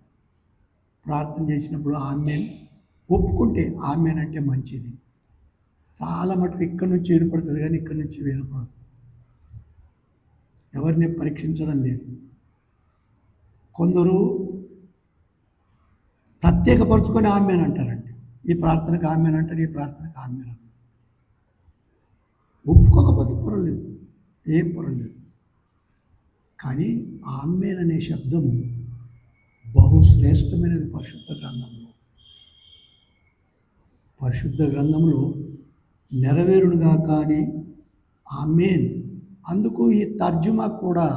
ప్రార్థన చేసినప్పుడు ఆమేన్ ఒప్పుకుంటే ఆమేన్ అంటే మంచిది. చాలా మటుకు ఇక్కడ నుంచి వినపడుతుంది, కానీ ఇక్కడ నుంచి వినపడదు. ఎవరిని పరీక్షించడం లేదు. కొందరు ప్రత్యేకపరుచుకొని ఆమేన్ అంటారండి. ఈ ప్రార్థనకు ఆమేన్ అంటారు, ఈ ప్రార్థనకు ఆమేన్ అంటారు. ఒప్పుకోకపోతే పొరలేదు, ఏం పొరలేదు. కానీ ఆమేన్ అనే శబ్దము బహుశ్రేష్టమైనది పరిశుద్ధ గ్రంథంలో నెరవేరునుగా. కానీ ఆమేన్ అందుకు ఈ తర్జుమా కూడా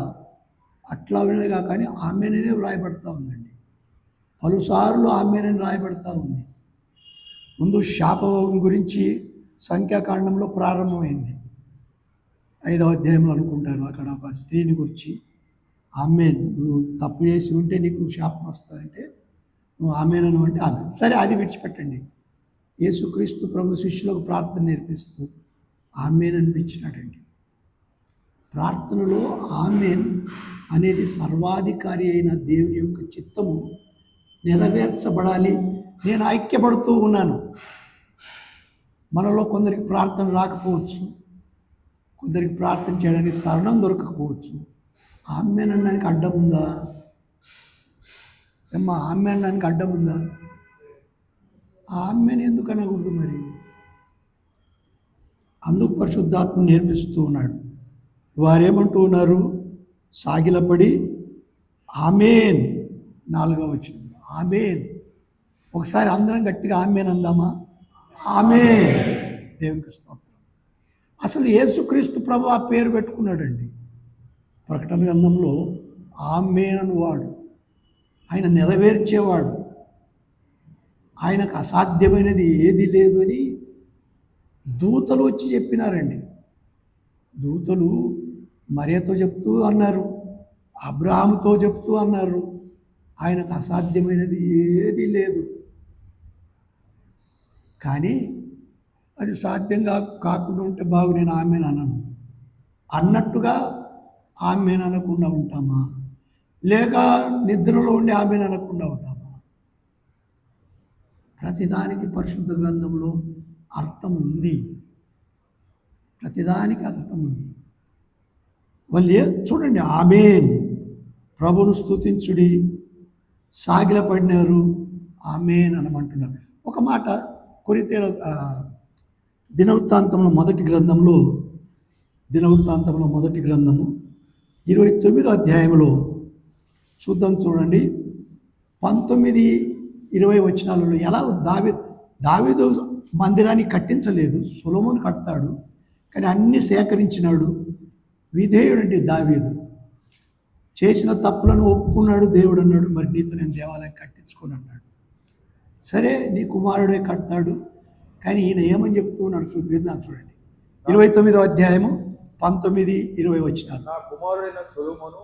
అట్లా వినగా, కానీ ఆమేననే వ్రాయబడతా ఉందండి. పలుసార్లు ఆమేనని రాయబడతా ఉంది. ముందు శాపభోగం గురించి సంఖ్యాకాండంలో ప్రారంభమైంది, 5వ అధ్యాయంలో అనుకుంటాను. అక్కడ ఒక స్త్రీని గురించి ఆమేన్, నువ్వు తప్పు చేసి ఉంటే నీకు శాపం వస్తుందంటే నువ్వు ఆమెనను అంటే ఆమె. సరే, అది విడిచిపెట్టండి. యేసుక్రీస్తు ప్రభు శిష్యులకు ప్రార్థన నేర్పిస్తూ ఆమెన్ అనిపించినాడండి. ప్రార్థనలో ఆమెన్ అనేది సర్వాధికారి అయిన దేవుని యొక్క చిత్తము నెరవేర్చబడాలి. నేను ఐక్యపడుతూ ఉన్నాను. మనలో కొందరికి ప్రార్థన రాకపోవచ్చు, కొందరికి ప్రార్థన చేయడానికి తరుణం దొరకకపోవచ్చు. ఆమెన్ అనడానికి అడ్డం ఉందా? ఏమ్మా, ఆమెన్ అనడానికి అడ్డం ఉందా? ఆమెన్ ఎందుకు అనకూడదు మరి? అందుకు పరిశుద్ధాత్మ నేర్పిస్తూ ఉన్నాడు. వారేమంటూ ఉన్నారు? సాగిలపడి ఆమెన్. 4వ వచనం ఆమెన్. ఒకసారి అందరం గట్టిగా ఆమెన్ అందామా? ఆమెన్. దేవునికి స్తోత్రం. అసలు యేసుక్రీస్తు ప్రభు ఆ పేరు పెట్టుకున్నాడండి. ప్రకటన గ్రంథంలో ఆమెన్ అనువాడు, ఆయన నెరవేర్చేవాడు, ఆయనకు అసాధ్యమైనది ఏది లేదు అని దూతలు వచ్చి చెప్పినారండి. దూతలు మరియతో చెప్తూ అన్నారు, అబ్రాహాముతో చెప్తూ అన్నారు, ఆయనకు అసాధ్యమైనది ఏది లేదు. కానీ అది సాధ్యంగా కాకుండా ఉంటే బాగు, నేను ఆమెను అనను అన్నట్టుగా ఆమెను అనకుండా ఉంటామా? లేక నిద్రలో ఉండి ఆమెను అనకుండా ఉంటామా? ప్రతిదానికి పరిశుద్ధ గ్రంథంలో అర్థం ఉంది. ప్రతిదానికి అర్థం ఉంది. వాళ్ళు చూడండి, ఆమెన్, ప్రభును స్తుతించుడి, సాగిలపడినారు, ఆమెన్ అనమంటున్నారు. ఒక మాట కొరింథీయుల దినవృత్తాంతంలో మొదటి గ్రంథము 29వ అధ్యాయంలో చూద్దాం. చూడండి, 19-20 వచనాలలో ఎలా దావీదు మందిరాన్ని కట్టించలేదు, సొలొమోను కడతాడు, కానీ అన్నీ సేకరించినాడు. విధేయుడండి దావీదు. చేసిన తప్పులను ఒప్పుకున్నాడు. దేవుడు అన్నాడు, మరి నీతో నేను దేవాలయం కట్టించుకొని అన్నాడు. సరే, నీ కుమారుడే కడతాడు, కానీ ఈయన ఏమని చెప్తూ ఉన్నాడు విన్నాను. చూడండి, 29వ అధ్యాయము 19-20 వచనాలు. నా కుమారుడైన సొలొమోను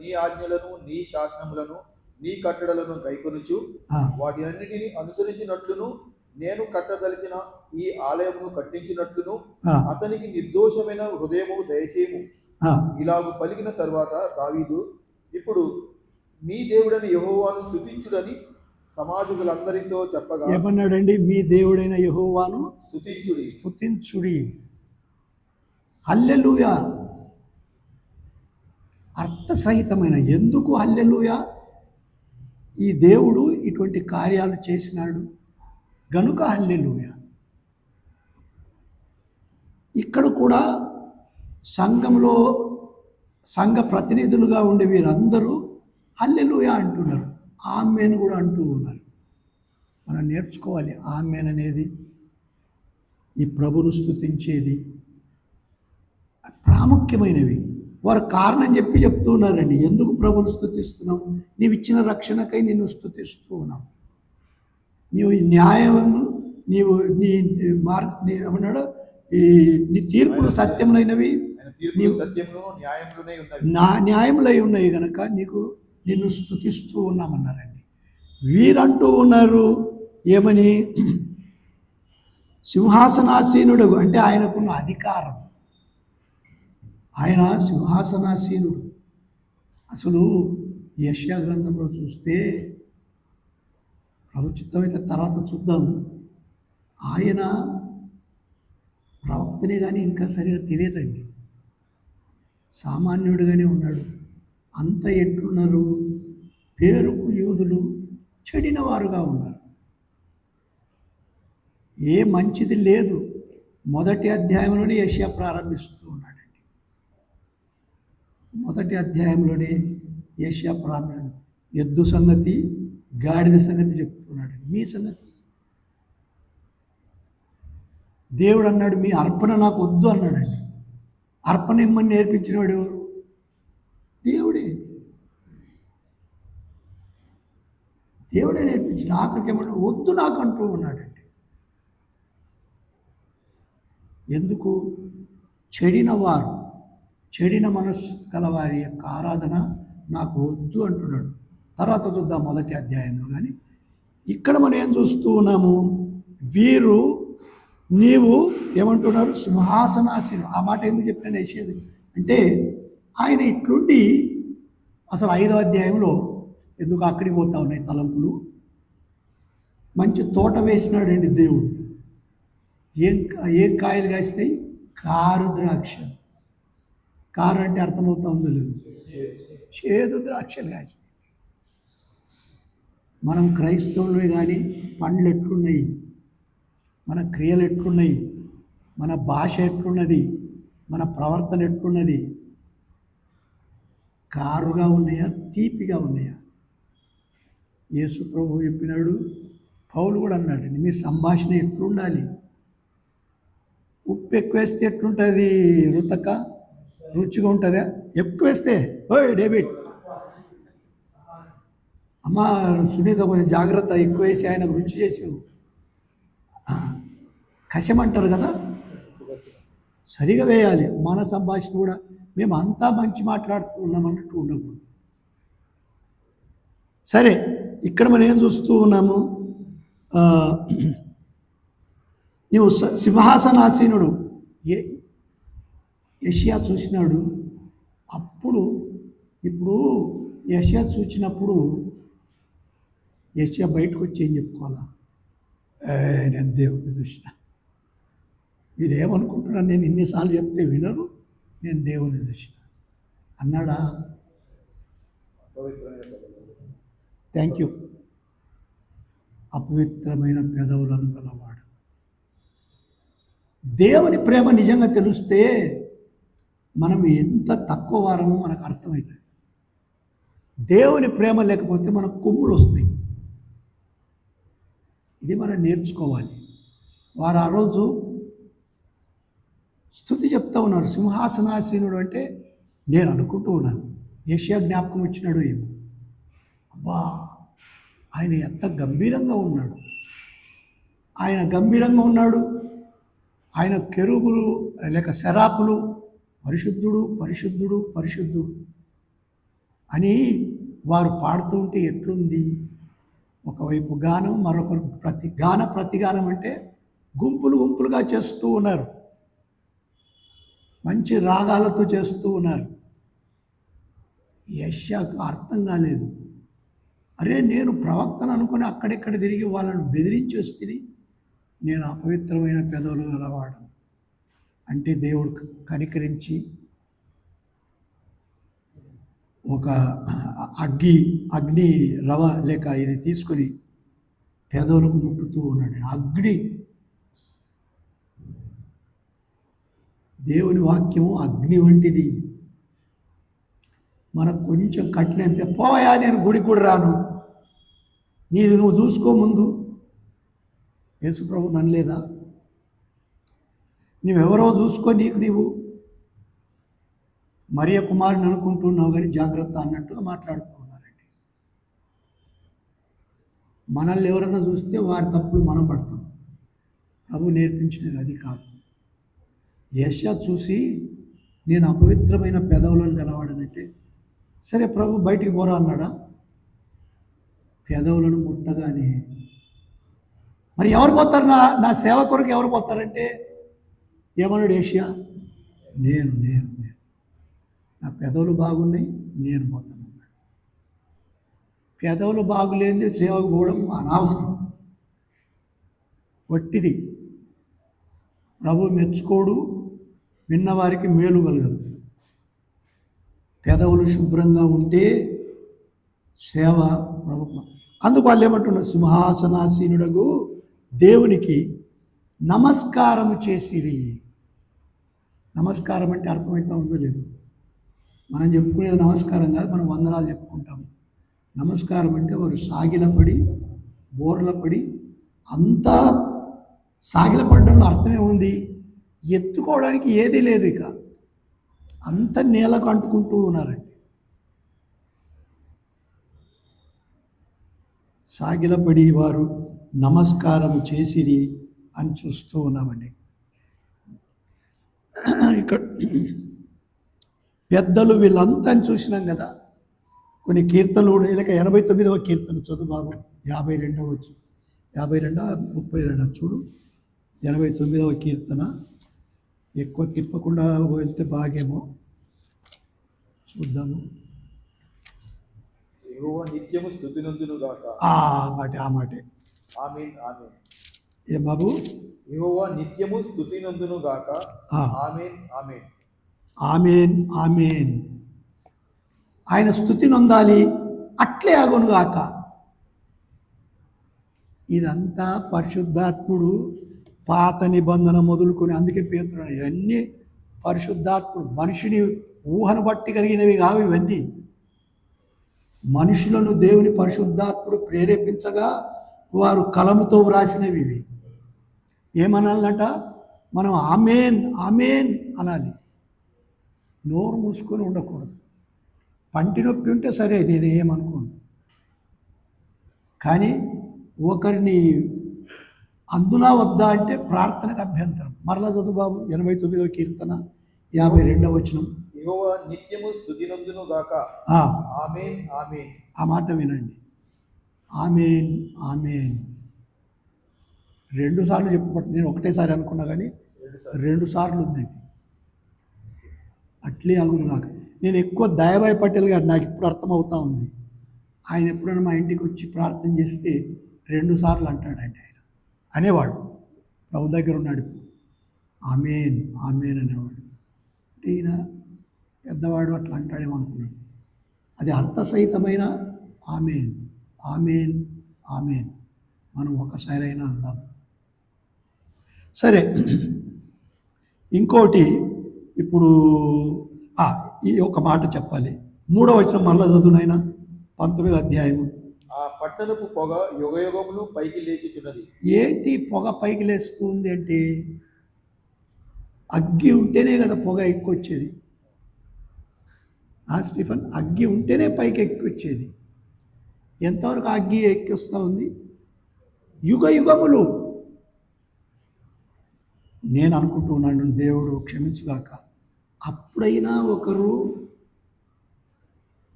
నీ ఆజ్ఞలను, నీ శాసనములను, నీ కట్టడలను గైకొనుచు వాటినన్నిటిని అనుసరించినట్లును, నేను కట్టదలిచిన ఈ ఆలయమును కట్టించినట్లును అతనికి నిర్దోషమైన హృదయము దయచేయము. ఇలాగు పలికిన తర్వాత దావీదు, ఇప్పుడు మీ దేవుడైన యెహోవాను స్తుతించుడని సమాజకులందరితో చెప్పగా ఏమన్నాడండి? మీ దేవుడైన యెహోవాను స్తుతించుడి. హల్లెలూయా. అర్థసహితమైన ఎందుకు హల్లెలూయా? ఈ దేవుడు ఇటువంటి కార్యాలు చేసినాడు గనుక హల్లెలూయా. ఇక్కడ కూడా సంఘంలో సంఘ ప్రతినిధులుగా ఉండే వీరందరూ హల్లెలూయా అంటున్నారు, ఆమెన్ కూడా అంటూ ఉన్నారు. మనం నేర్చుకోవాలి. ఆమెన్ అనేది ఈ ప్రభును స్తుతించేది ప్రాముఖ్యమైనవి. వారు కారణం చెప్తూ ఉన్నారండి. ఎందుకు ప్రభును స్తుతిస్తున్నాం? నీవు ఇచ్చిన రక్షణకై నిన్ను స్తుతిస్తూ ఉన్నాం. నీవు న్యాయము, నీవు నీ ఏమన్నాడు, నీ తీర్పులు సత్యములైనవి, న్యాయములై ఉన్నాయి కనుక నిన్ను స్తుతిస్తూ ఉన్నామన్నారండి. వీరంటూ ఉన్నారు ఏమని? సింహాసనాసీనుడు అంటే ఆయనకున్న అధికారం, ఆయన సింహాసనాసీనుడు. అసలు యెషయా గ్రంథంలో చూస్తే, ప్రభు చిత్తమైతే తర్వాత చూద్దాం, ఆయన ప్రవక్తనే కానీ ఇంకా సరిగా తెలియదండి, సామాన్యుడిగానే ఉన్నాడు. అంత ఎట్లున్నారు? పేరుకు యూదులు చెడిన వారుగా ఉన్నారు. ఏ మంచిది లేదు. మొదటి అధ్యాయంలోనే యెషయా ప్రారంభిస్తూ ఉన్నాడండి. మొదటి అధ్యాయంలోనే యెషయా ఎద్దు సంగతి, గాడిద సంగతి చెప్తున్నాడండి. మీ సంగతి దేవుడు అన్నాడు, మీ అర్పణ నాకు వద్దు అన్నాడండి. అర్పణ ఇమ్మని నేర్పించినవాడు ఎవరు? దేవుడే. దేవుడే నేర్పించిన. ఆఖరికి ఏమన్నా వద్దు నాకు అంటూ ఉన్నాడండి. ఎందుకు? చెడిన మనస్సు గల వారి యొక్క ఆరాధన నాకు వద్దు అంటున్నాడు. తర్వాత చూద్దాం మొదటి అధ్యాయంలో. కానీ ఇక్కడ మనం ఏం చూస్తూ ఉన్నాము, వీరు నీవు ఏమంటున్నారు, సింహాసనాసీనుడు. ఆ మాట ఎందుకు చెప్పిన వేసేది అంటే ఆయన ఇట్లుండి అసలు 5వ అధ్యాయంలో ఎందుకు అక్కడికి పోతా ఉన్నాయి తలంపులు. మంచి తోట వేసినాడండి దేవుడు. ఏం కాయలు కాసినాయి? కారు ద్రాక్షలు. కారు అంటే అర్థమవుతా ఉందో లేదు, చేదు ద్రాక్షలు కాసినాయి. మనం క్రైస్తవులే కానీ పండ్లు ఎట్లున్నాయి, మన క్రియలు ఎట్లున్నాయి, మన భాష ఎట్లున్నది, మన ప్రవర్తన ఎట్లున్నది? కారుగా ఉన్నాయా, తీపిగా ఉన్నాయా? యేసు ప్రభువు చెప్పినాడు, పౌలు కూడా అన్నాడు, మీ సంభాషణ ఎట్లుండాలి? ఉప్పు ఎక్కువ వేస్తే ఎట్లుంటుంది రుతక? రుచిగా ఉంటుందా? ఎక్కువ వేస్తే ఓయ్ డేవిడ్, అమ్మ సునీత కొంచెం జాగ్రత్త, ఎక్కువ వేసి ఆయనకు రుచి చేసి కషమంటారు కదా, సరిగా వేయాలి. మన సంభాషణ కూడా మేము అంతా మంచి మాట్లాడుతూ ఉన్నాం అన్నట్టు ఉండకూడదు. సరే, ఇక్కడ మనం ఏం చూస్తూ ఉన్నాము, నువ్వు సింహాసనాసీనుడు. యెషయా చూసినాడు అప్పుడు. ఇప్పుడు యెషయా చూసినప్పుడు యెషయా బయటకు వచ్చి ఏం చెప్పుకోవాలా, నేను దేవుడిని చూసిన. మీరు ఏమనుకుంటున్నారు, నేను ఇన్నిసార్లు చెప్తే వినరు, నేను దేవుని చూసిన అన్నాడా? Thank you. అపవిత్రమైన పెదవులను గలవాడు. దేవుని ప్రేమ నిజంగా తెలిస్తే మనం ఎంత తక్కువ వారమో మనకు అర్థమవుతుంది. దేవుని ప్రేమ లేకపోతే మనకు కొమ్ములు వస్తాయి. ఇది మనం నేర్చుకోవాలి. వారు ఆ రోజు స్తుతి చెప్తా ఉన్నారు, సింహాసనాసీనుడు అంటే నేను అనుకుంటూ ఉన్నాను, యెషయా జ్ఞాపకం వచ్చినాడు ఏమో. అబ్బా, ఆయన ఎంత గంభీరంగా ఉన్నాడు, ఆయన గంభీరంగా ఉన్నాడు. ఆయన కెరూబులు లేక శరాపులు పరిశుద్ధుడు పరిశుద్ధుడు పరిశుద్ధుడు అని వారు పాడుతూ ఉంటే ఎట్లుంది? ఒకవైపు గానం, మరొకరు ప్రతిగానం అంటే గుంపులు గుంపులుగా చేస్తూ ఉన్నారు, మంచి రాగాలతో చేస్తూ ఉన్నారు. యెషయాకు అర్థం కాలేదు. అరే, నేను ప్రవక్తను అనుకుని అక్కడెక్కడ తిరిగి వాళ్ళను బెదిరించి వస్తుంది, నేను అపవిత్రమైన పెదవులు గలవాడు అంటే దేవుడు కనికరించి ఒక అగ్ని రవ లేక ఇది తీసుకొని పెదవులకు ముట్టుతూ ఉన్నాడు. అగ్ని, దేవుని వాక్యము అగ్ని వంటిది. మనకు కొంచెం కఠినంతే, పోయా నేను గుడికి కూడా రాను, నీది నువ్వు చూసుకో ముందు. యేసుప్రభు ననలేదా? నువ్వెవరో చూసుకో, నీవు మరియ కుమారుని అనుకుంటున్నావు కానీ జాగ్రత్త అన్నట్టుగా మాట్లాడుతూ ఉన్నారండి. మనల్ని ఎవరన్నా చూస్తే వారి తప్పులు మనం పడతాం. ప్రభు నేర్పించినది అది కాదు. యెషయా చూసి నేను అపవిత్రమైన పెదవులను గలవాడనంటే, సరే ప్రభు బయటికి పోరా అన్నాడా? పెదవులను ముట్టగానే మరి ఎవరు పోతారు? నా సేవ కొరకు ఎవరు పోతారంటే ఏమన్నాడు యెషయా? నేను నేను నేను నా పెదవులు బాగున్నాయి, నేను పోతాను అన్నాడు. పెదవులు బాగులేనిది సేవకు పోవడం అనవసరం, వట్టిది. ప్రభు మెచ్చుకోడు, విన్నవారికి మేలు కలగదు. పెదవులు శుభ్రంగా ఉంటే సేవ ప్రభు. అందుకు వాళ్ళు ఏమంటున్నారు, సింహాసనాసీనుడగు దేవునికి నమస్కారము చేసిరి. నమస్కారం అంటే అర్థమవుతా ఉందో లేదు? మనం చెప్పుకునేది నమస్కారం కాదు, మనం వందనాలు చెప్పుకుంటాము. నమస్కారం అంటే వారు సాగిలపడి బోర్లపడి, అంతా సాగిలపడడంలో అర్థమే ఉంది, ఎత్తుకోవడానికి ఏదీ లేదు, ఇక అంత నేలకు అంటుకుంటూ ఉన్నారండి. సాగిలపడి వారు నమస్కారం చేసిరి అని చూస్తూ ఉన్నామండి. ఇక్కడ పెద్దలు వీళ్ళంతా చూసినాం కదా, కొన్ని కీర్తనలు కూడా ఇలాగ 89వ కీర్తన చదువు బాబు. 52వ వచ్చి 52 32 చూడు. 89వ కీర్తన. ఎక్కువ తిప్పకుండా వెళ్తే బాగేమో, చూద్దాము. యెహోవా నిత్యము స్తుతినందును గాక. ఆ మాటే. ఆమేన్ ఆమేన్. ఏం బాబు? యెహోవా నిత్యము స్తుతినందును గాక. ఆ. ఆమేన్ ఆమేన్. ఆమేన్ ఆమేన్. ఆయన స్తుతి నొందాలి, అట్లే అగునుగాక. ఇదంతా పరిశుద్ధాత్ముడు పాత నిబంధన మొదలుకొని, అందుకే పేతురు ఇవన్నీ పరిశుద్ధాత్ముడు మనిషిని ఊహను బట్టి కలిగినవి కావు ఇవన్నీ. మనుషులను దేవుని పరిశుద్ధాత్ముడు ప్రేరేపించగా వారు కలముతో వ్రాసినవి ఇవి. ఏమనాలట? మనం ఆమేన్ ఆమేన్ అనాలి, నోరు మూసుకొని ఉండకూడదు. పంటి నొప్పి ఉంటే సరే, నేను ఏమనుకోను. కానీ ఒకరిని అందునా వద్దా అంటే ప్రార్థనకు అభ్యంతరం. మరలా చదువు బాబు. 89వ కీర్తన 52వ వచనం. యెహోవా నిత్యము స్తుతినందును గాక. ఆమేన్ ఆమేన్. ఆ మాట వినండి. ఆమేన్ ఆమేన్ 2 సార్లు చెప్పబడుతుంది. నేను ఒకటేసారి అనుకున్నా కానీ 2 సార్లు ఉందండి. అట్లే అగును కాక. నేను ఎక్కువ దయాబాయ్ పటేల్ గారు నాకు ఇప్పుడు అర్థమవుతా ఉంది. ఆయన ఎప్పుడైనా మా ఇంటికి వచ్చి ప్రార్థన చేస్తే 2 సార్లు అంటాడండి. ఆయన అనేవాడు, ప్రభు దగ్గర ఉన్నాడు ఇప్పుడు. ఆమేన్ ఆమేన్ అనేవాడు. అంటే ఈయన పెద్దవాడు అట్లా అంటాడేమో అనుకున్నాను. అది అర్థసహితమైన ఆమేన్ ఆమేన్ ఆమేన్. మనం ఒకసారైనా అందాం. సరే, ఇంకోటి ఇప్పుడు ఈ ఒక మాట చెప్పాలి. 3వ వచనం మరలా చదువునైనా. 19వ అధ్యాయము. ఆ పట్టణపు పొగ యుగయుగములు పైకి లేచుచున్నది. ఏంటి పొగ పైకి లేస్తుంది అంటే? అగ్గి ఉంటేనే కదా పొగ ఎక్కువచ్చేది. స్టీఫన్, అగ్గి ఉంటేనే పైకి ఎక్కొచ్చేది. ఎంతవరకు అగ్గి ఎక్కిస్తూ ఉంది? యుగ యుగములు. నేను అనుకుంటున్నాను, దేవుడు క్షమించుగాక, అప్పుడైనా ఒకరు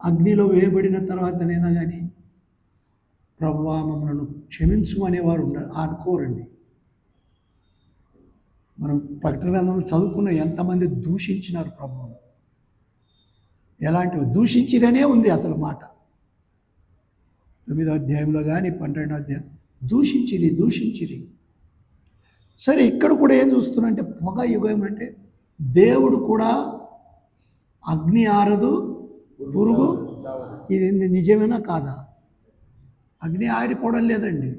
అగ్నిలో వేయబడిన తర్వాతనైనా కానీ ప్రభువా మమ్మల్ని క్షమించు అనేవారు అనుకోరండి. మనం ప్రకటన గ్రంథంలో చదువుకున్న ఎంతమంది దూషించినారు ప్రభువును. ఎలాంటివి దూషించిరనే ఉంది అసలు మాట. 9వ అధ్యాయంలో కానీ 12వ అధ్యాయం దూషించిరి. సరే, ఇక్కడ కూడా ఏం చూస్తున్నంటే పొగ యుగం అంటే దేవుడు కూడా అగ్ని ఆరదు, పురుగు. ఇది నిజమేనా కాదా? అగ్ని ఆరిపోవడం లేదండి.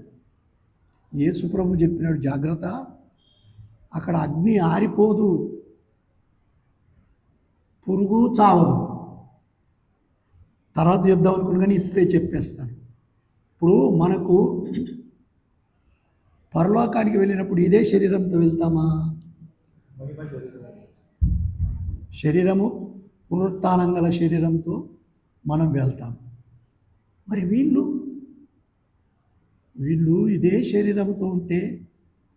యేసు ప్రభు చెప్పినాడు, జాగ్రత్త, అక్కడ అగ్ని ఆరిపోదు, పురుగు చావదు. తర్వాత చెప్దాం అనుకున్నా కానీ ఇప్పుడే చెప్పేస్తాను. ఇప్పుడు మనకు పరలోకానికి వెళ్ళినప్పుడు ఇదే శరీరంతో వెళ్తామా? శరీరము పునరుత్థానం గల శరీరంతో మనం వెళ్తాం. మరి వీళ్ళు ఇదే శరీరంతో ఉంటే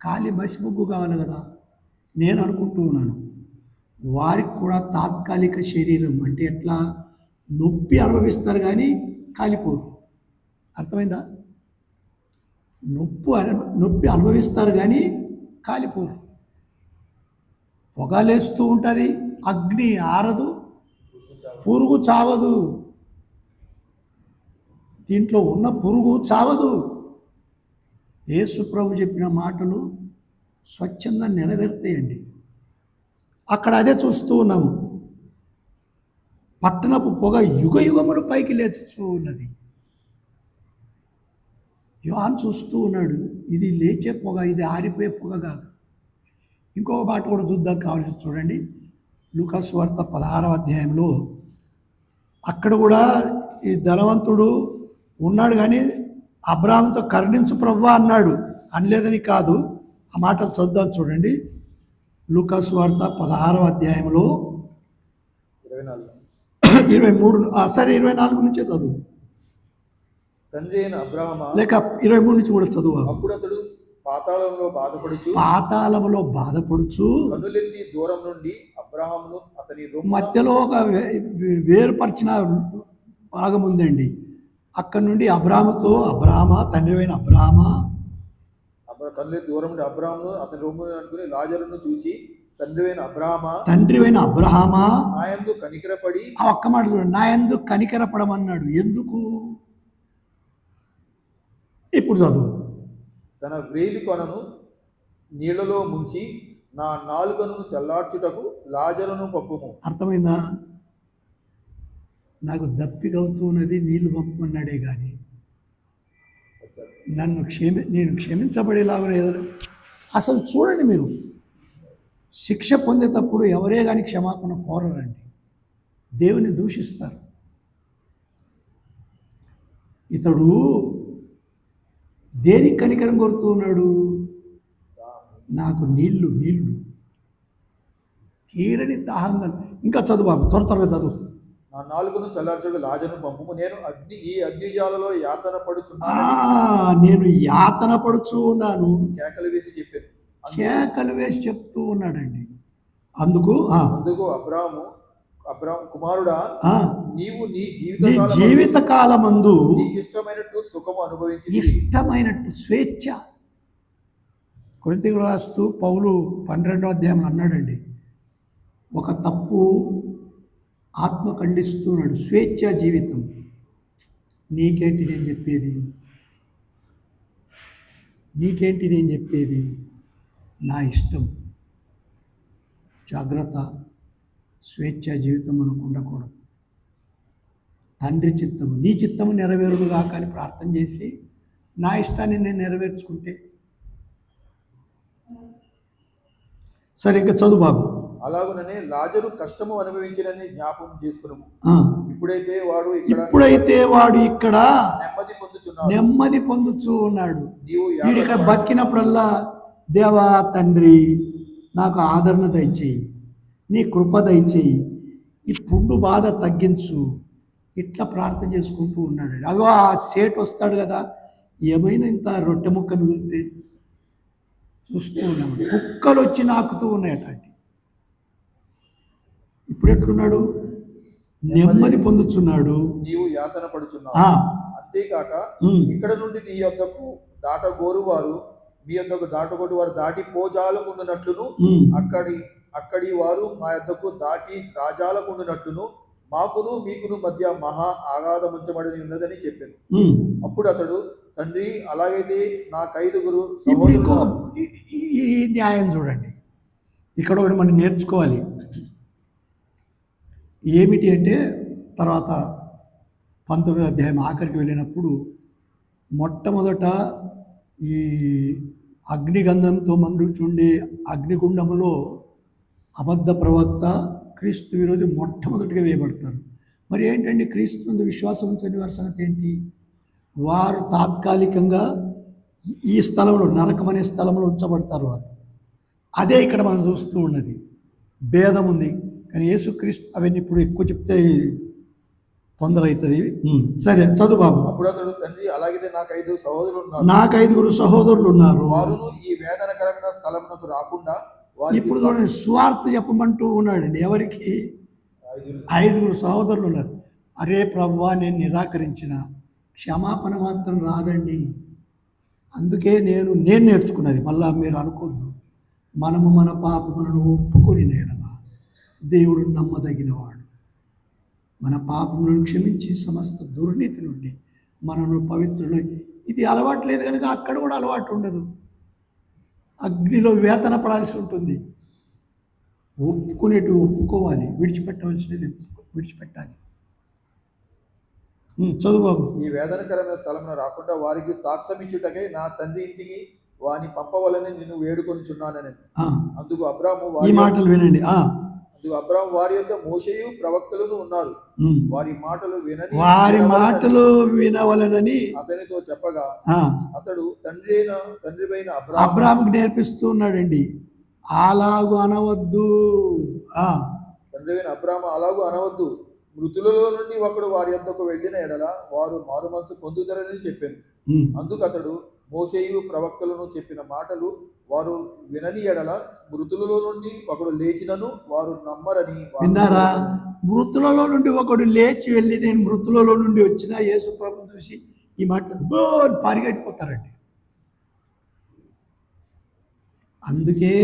ఖాళీ మసిబుగ్గు కావాలి కదా. నేను అనుకుంటూ ఉన్నాను, వారికి కూడా తాత్కాలిక శరీరం అంటే ఎట్లా, నొప్పి అనుభవిస్తారు కానీ కాలిపోరు. అర్థమైందా? నొప్పి అనుభవిస్తారు కానీ కాలిపోరు. పొగలేస్తూ ఉంటుంది, అగ్ని ఆరదు, పురుగు చావదు. దీంట్లో ఉన్న పురుగు చావదు. యేసు ప్రభు చెప్పిన మాటలు స్వచ్ఛంగా నెరవేరుతాయండి. అక్కడ అదే చూస్తూ ఉన్నాము. పట్టణపు పొగ యుగ యుగములు పైకి లేచుతూ ఉన్నది. యోహాను చూస్తూ ఉన్నాడు, ఇది లేచే పొగ, ఇది ఆరిపోయే పొగ కాదు. ఇంకొక మాట కూడా చూద్దాం, కావాల్సి చూడండి. లూకా సువార్త 16వ అధ్యాయంలో అక్కడ కూడా ఈ ధనవంతుడు ఉన్నాడు కానీ అబ్రాహాముతో కరుణించు ప్రభువా అన్నాడు. అనలేదని కాదు, ఆ మాటలు చదువుదాం చూడండి. లూకా సువార్త 16వ అధ్యాయంలో 23 సరే 24 నుంచే చదువు. తండ్రి అయిన అబ్రాహామా, లేక 23 నుంచి కూడా చదువు. అప్పుడు అతడు పాతాళములో బాధపడుచు కన్నులెత్తి దూరం నుండి అబ్రాహామును అతని మధ్యలో ఒక వేరుపరిచిన బాగా ముందండి. అక్కడి నుండి అబ్రాముతో, అబ్రామా తండ్రివైన అబ్రామా, కన్నులు దూరం నుండి అబ్రామును అతని రొమ్ము అనుకుని లాజరును చూచి తండ్రివైన అబ్రహామా నాయందు కనికరపడి, ఆ ఒక్క మాట చూడండి, నా యందు కనికరపడమన్నాడు. ఎందుకు? ఇప్పుడు చదువు. తన వ్రేలి కొనను నీళ్లలో ముంచి నా నాలుకను చల్లార్చుటకు లాజరును పంపుము. అర్థమైందా? నాకు దప్పికవుతున్నది, నీళ్లు పంపమన్నాడే కానీ నేను క్షమించబడేలాగా ఏదో. అసలు చూడండి, మీరు శిక్ష పొందేటప్పుడు ఎవరే కానీ క్షమాపణ కోరరండి, దేవుని దూషిస్తారు. ఇతడు దేనికి కనికరం కోరుతూ ఉన్నాడు? నాకు నీళ్లు తీరని దాహంగా. ఇంకా చదువు బాబు, త్వరగా చదువు. నా నాలుగును చల్లార్చుటకు లాజరును పంపుము. నేను ఈ అగ్నిజాలలో యాతన పడుచున్నాను. నేను యాతన పడుచు ఉన్నాను. కేకలు వేసి చెప్పాను. కేకలు వేసి చెప్తూ ఉన్నాడండి. అందుకు అబ్రాము కుమారుడా, నీవు నీ జీవిత కాలమందు ఇష్టమైనట్టు సుఖము అనుభవించి, ఇష్టమైనట్టు స్వేచ్ఛ. కొరింథీయులకు రాస్తూ పౌలు 12వ అధ్యాయం అన్నాడండి, ఒక తప్పు ఆత్మ ఖండిస్తున్నాడు, స్వేచ్ఛ జీవితం. నీకేంటి నేను చెప్పేది? నా ఇష్టం. జాగ్రత్త, స్వేచ్ఛ జీవితం మనకు ఉండకూడదు. తండ్రి చిత్తము, నీ చిత్తము నెరవేరుగా కానీ ప్రార్థన చేసి నా ఇష్టాన్ని నేను నెరవేర్చుకుంటే సరే. ఇంకా చదువు బాబు. అలాగుననే లాజరు కష్టము అనుభవించినని జ్ఞాపకం చేసుకున్నాము. ఇప్పుడైతే వాడు ఇక్కడ నెమ్మది పొందుచూ ఉన్నాడు. వీడిక బతికినప్పుడల్లా, దేవా తండ్రి నాకు ఆదరణ దయచేయి, నీ కృప దయచేయి, ఈ పుండు బాధ తగ్గించు, ఇట్లా ప్రార్థన చేసుకుంటూ ఉన్నాడు. అదో ఆ సేట్ వస్తాడు కదా, ఏమైనా ఇంత రొట్టె ముక్క మిగిలితే చూస్తూ ఉన్నాము, కుక్కలు వచ్చి నాకుతూ ఉన్నాయట. ఇప్పుడు ఎట్లున్నాడు? నెమ్మది పొందుచున్నాడు. నీవు యాతన పడుచున్నావు. అంతేకాక ఇక్కడ నుండి నీ యొద్దకు దాటగోరువారు మీ యొద్దకు దాటగొట్టువారు దాటి పోజాలకుండునట్లును, అక్కడి వారు మా యొద్దకు దాటి రాజాలకుండునట్లును మాకును మీకును మధ్య మహా ఆఘాతముంచబడి ఉన్నదని చెప్పాను. అప్పుడు అతడు, తండ్రి అలాగైతే నాకు 5 ఈ న్యాయం చూడండి, ఇక్కడ ఒకటి మనం నేర్చుకోవాలి. ఏమిటి అంటే, తర్వాత 19వ అధ్యాయం ఆఖరికి వెళ్ళినప్పుడు మొట్టమొదట ఈ అగ్నిగంధంతో మండుచుండే అగ్నిగుండములో అబద్ధ ప్రవక్త, క్రీస్తు విరోధి మొట్టమొదటిగా వేయబడతారు. మరి ఏంటండి, క్రీస్తు నందు విశ్వాసం ఉంచని వారి సంగతి ఏంటి? వారు తాత్కాలికంగా ఈ స్థలంలో, నరకం అనే స్థలంలో ఉంచబడతారు వారు. అదే ఇక్కడ మనం చూస్తూ ఉన్నది. భేదం ఉంది కానీ యేసుక్రీస్తు అవన్నీ ఇప్పుడు ఎక్కువ చెప్తే తొందర అవుతుంది. సరే చదువు బాబు. అప్పుడు అతడు, తండ్రి అలాగైతే నాకు 5 సహోదరులు ఉన్నారు. నాకు 5 సహోదరులు ఉన్నారు. వారును ఈ వేదనకరమైన స్థలమునకు రాకుండా ఇప్పుడు చూడండి, సువార్త చెప్పమంటూ ఉన్నాడండి. ఎవరికి? 5 సహోదరులు ఉన్నారు. అరే ప్రభువా, నేను నిరాకరించిన, క్షమాపణ మాత్రం రాదండి. అందుకే నేను నేర్చుకున్నది, మళ్ళా మీరు అనుకోద్దు, మనము మన పాపములను ఒప్పుకొని నేడలా దేవుడు నమ్మదగినవాడు, మన పాపములను క్షమించి సమస్త దుర్నీతి నుండి మనను పవిత్రులు. ఇది అలవాటు లేదు కనుక అక్కడ కూడా అలవాటు ఉండదు. అగ్నిలో వేతన పడాల్సి ఉంటుంది. ఒప్పుకోవాలి, విడిచిపెట్టవలసినది విడిచిపెట్టాలి. చదువు బాబు. ఈ వేదనకరమైన స్థలంలో రాకుండా వారికి సాక్ష్యం ఇచ్చుటకై నా తండ్రి ఇంటికి వాని పంపవలని నిన్ను వేడుకొనిచున్నానని. అందుకు అబ్రాము, ఈ మాటలు వినండి. అందుకు అబ్రాము, వారి యొక్క మోషేయు ప్రవక్తలను ఉన్నారు, వారి మాటలు వినవలనని అతనితో చెప్పగా అతడు తండ్రిపైన అబ్రాముకు నేర్పిస్తూ ఉన్నాడండి. అలాగు అనవద్దు, తండ్రిపైన అబ్రాము అలాగూ అనవద్దు, మృతులలో నుండి ఒకడు వారి యొద్దకు వెళ్ళిన ఎడల వారు మారు మనసు పొందుతారని చెప్పాను. అందుకు అతడు, మోషేయు ప్రవక్తలను చెప్పిన మాటలు వారు వినని ఎడల మృతులలో నుండి ఒకడు లేచినను వారు నమ్మరని. విన్నారా? మృతులలో నుండి ఒకడు లేచి వెళ్ళి నేను మృతులలో నుండి వచ్చిన యేసు ప్రభువు చూసి ఈ మాట పరిగెట్టిపోతారండి. అందుకే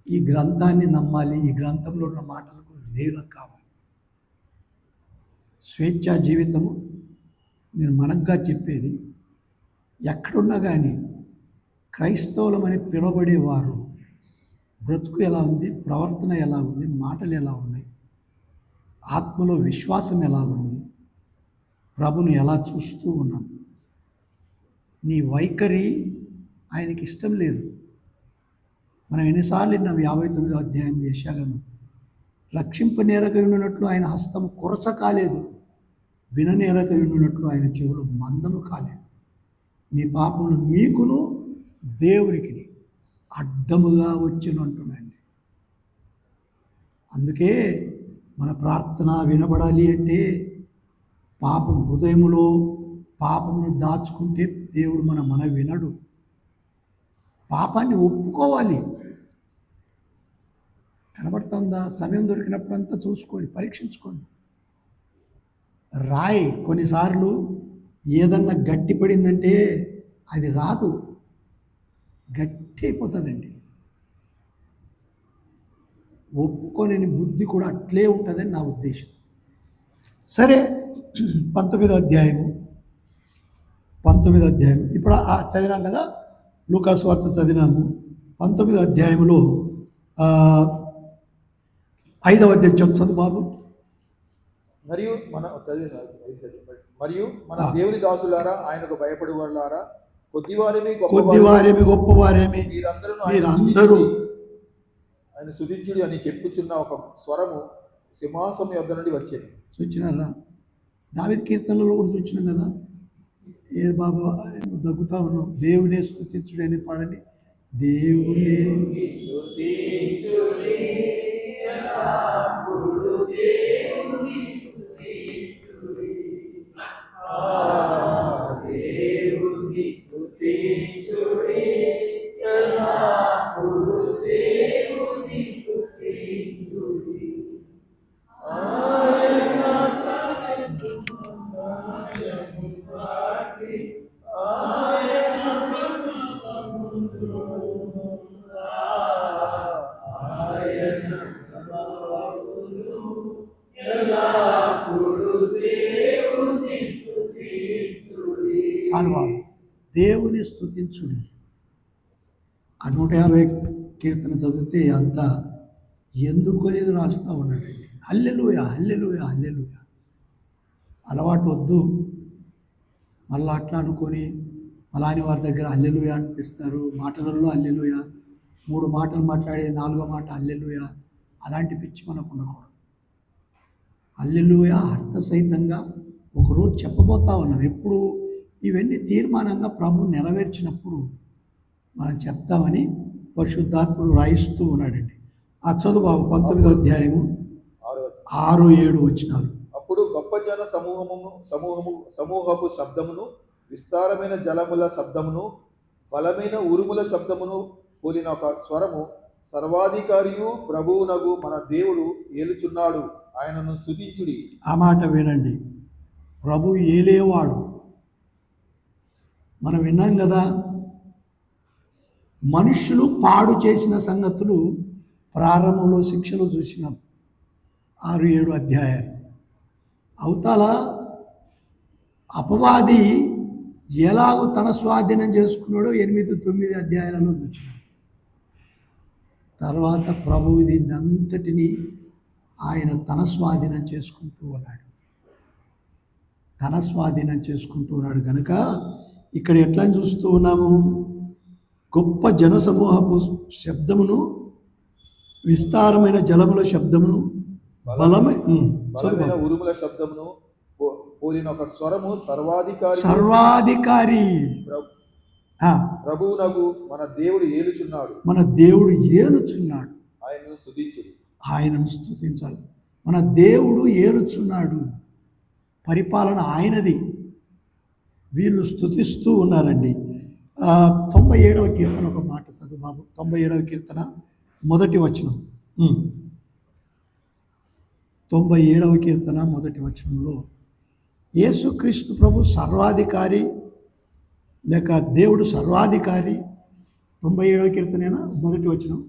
ఈ గ్రంథాన్ని నమ్మాలి, ఈ గ్రంథంలో ఉన్న మాటలకు విధేయులకు కావాలి. స్వేచ్ఛా జీవితము నేను మనగ్గా చెప్పేది, ఎక్కడున్నా కానీ క్రైస్తవులమని పిలువబడేవారు బ్రతుకు ఎలా ఉంది, ప్రవర్తన ఎలా ఉంది, మాటలు ఎలా ఉన్నాయి, ఆత్మలో విశ్వాసం ఎలా ఉంది, ప్రభుని ఎలా చూస్తూ ఉన్నాం. నీ వైఖరి ఆయనకి ఇష్టం లేదు. మనం ఎన్నిసార్లు విన్నాం 59వ అధ్యాయం యెషయా గ్రంథం, రక్షింపనేరక ఉన్నట్లు ఆయన హస్తము కొరస కాలేదు, విననేరక ఉన్నట్లు ఆయన చెవులు మందము కాలేదు. మీ పాపములు మీకును దేవునికి అడ్డముగా వచ్చును అంటున్నాండి. అందుకే మన ప్రార్థన వినబడాలి అంటే పాపం హృదయములో పాపమును దాచుకుంటే దేవుడు మన వినడు. పాపాన్ని ఒప్పుకోవాలి. కనబడుతుందా? సమయం దొరికినప్పుడంతా చూసుకోండి, పరీక్షించుకోండి. రాయి కొన్నిసార్లు ఏదన్నా గట్టి పడిందంటే అది రాదు, గట్టి అయిపోతుందండి. ఒప్పుకొని బుద్ధి కూడా అట్లే ఉంటుందని నా ఉద్దేశం. సరే, 19వ అధ్యాయం ఇప్పుడు చదివినాం కదా, లూకాసు వార్త చదివినాము. 19వ అధ్యాయంలో 5వ అధ్యాయం చదువు బాబు. మరియు మన దేవుని దాసులారా, ఆయనకు భయపడేవారులారా, కొద్దివారేమి గొప్పవారేమి మీరందరూ ఆయన స్తుతించుడి అని చెప్పుచున్న ఒక స్వరము సింహాసనం యొద్ద నుండి వచ్చేది. చూచినారా? దావీదు కీర్తనలో కూడా చూచినాం కదా. ఏ బాబా దగ్గుతా ఉన్నావు, దేవునే స్తుతించుడి అని పాడండి. దేవుని చాలు బాబు, దేవుని స్తుతించుడి. 150 కీర్తన చదివితే అంతా ఎందుకు అనేది రాస్తూ ఉన్నాడండి. హల్లెలూయా హల్లెలూయా హల్లెలూయా. అలవాటు వద్దు. మళ్ళీ అట్లా అనుకొని అలాని వారి దగ్గర హల్లెలూయా అనిపిస్తారు. మాటలలో హల్లెలూయా, 3 మాటలు మాట్లాడే 4వ మాట హల్లెలూయా. అలాంటి పిచ్చి మనకు ఉండకూడదు. హల్లెలూయా అర్థసహితంగా ఒకరోజు చెప్పబోతా ఉన్నాం. ఎప్పుడు ఇవన్నీ తీర్మానంగా ప్రభు నెరవేర్చినప్పుడు మనం చెప్తామని పరిశుద్ధాత్ముడు రాయిస్తూ ఉన్నాడండి. ఆ చదువు బాబు 19వ అధ్యాయము 6-7 వచనాలు. అప్పుడు గొప్ప జన సమూహపు శబ్దమును, విస్తారమైన జలముల శబ్దమును, బలమైన ఉరుముల శబ్దమును పోలిన ఒక స్వరము, సర్వాధికారియు ప్రభువునగు మన దేవుడు ఏలుచున్నాడు, ఆయనను స్తుతించుడి. ఆ మాట వినండి. ప్రభు ఏలేవాడు. మనం విన్నాం కదా, మనుషులు పాడు చేసిన సంగతులు ప్రారంభంలో శిక్షలో చూసినాం. 6-7 అధ్యాయాలు. అవతల అపవాది ఎలాగో తన స్వాధీనం చేసుకున్నాడో 8-9 అధ్యాయాలలో చూసినాం. తర్వాత ప్రభువు దీన్నంతటినీ ఆయన తన స్వాధీనం చేసుకుంటూ ఉన్నాడు. కనుక ఇక్కడ ఎట్లా చూస్తూ ఉన్నాము? గొప్ప జనసమూహపు శబ్దమును, విస్తారమైన జలముల శబ్దమును, బలమైన ఉరుముల శబ్దమును పోలిన ఒక స్వరము, సర్వాధికారి ప్రభువునగు మన దేవుడు ఏలుచున్నాడు, ఆయనను స్తుతించాలి. మన దేవుడు ఏలుచున్నాడు. పరిపాలన ఆయనది. వీళ్ళు స్తుతిస్తూ ఉన్నారండి. 97వ కీర్తన ఒక మాట చదువు బాబు. 97వ కీర్తన 1వ వచనం. 97వ కీర్తన మొదటి వచనంలో యేసుక్రీస్తు ప్రభు సర్వాధికారి లేక దేవుడు సర్వాధికారి. 97వ కీర్తనేనా మొదటి వచనం?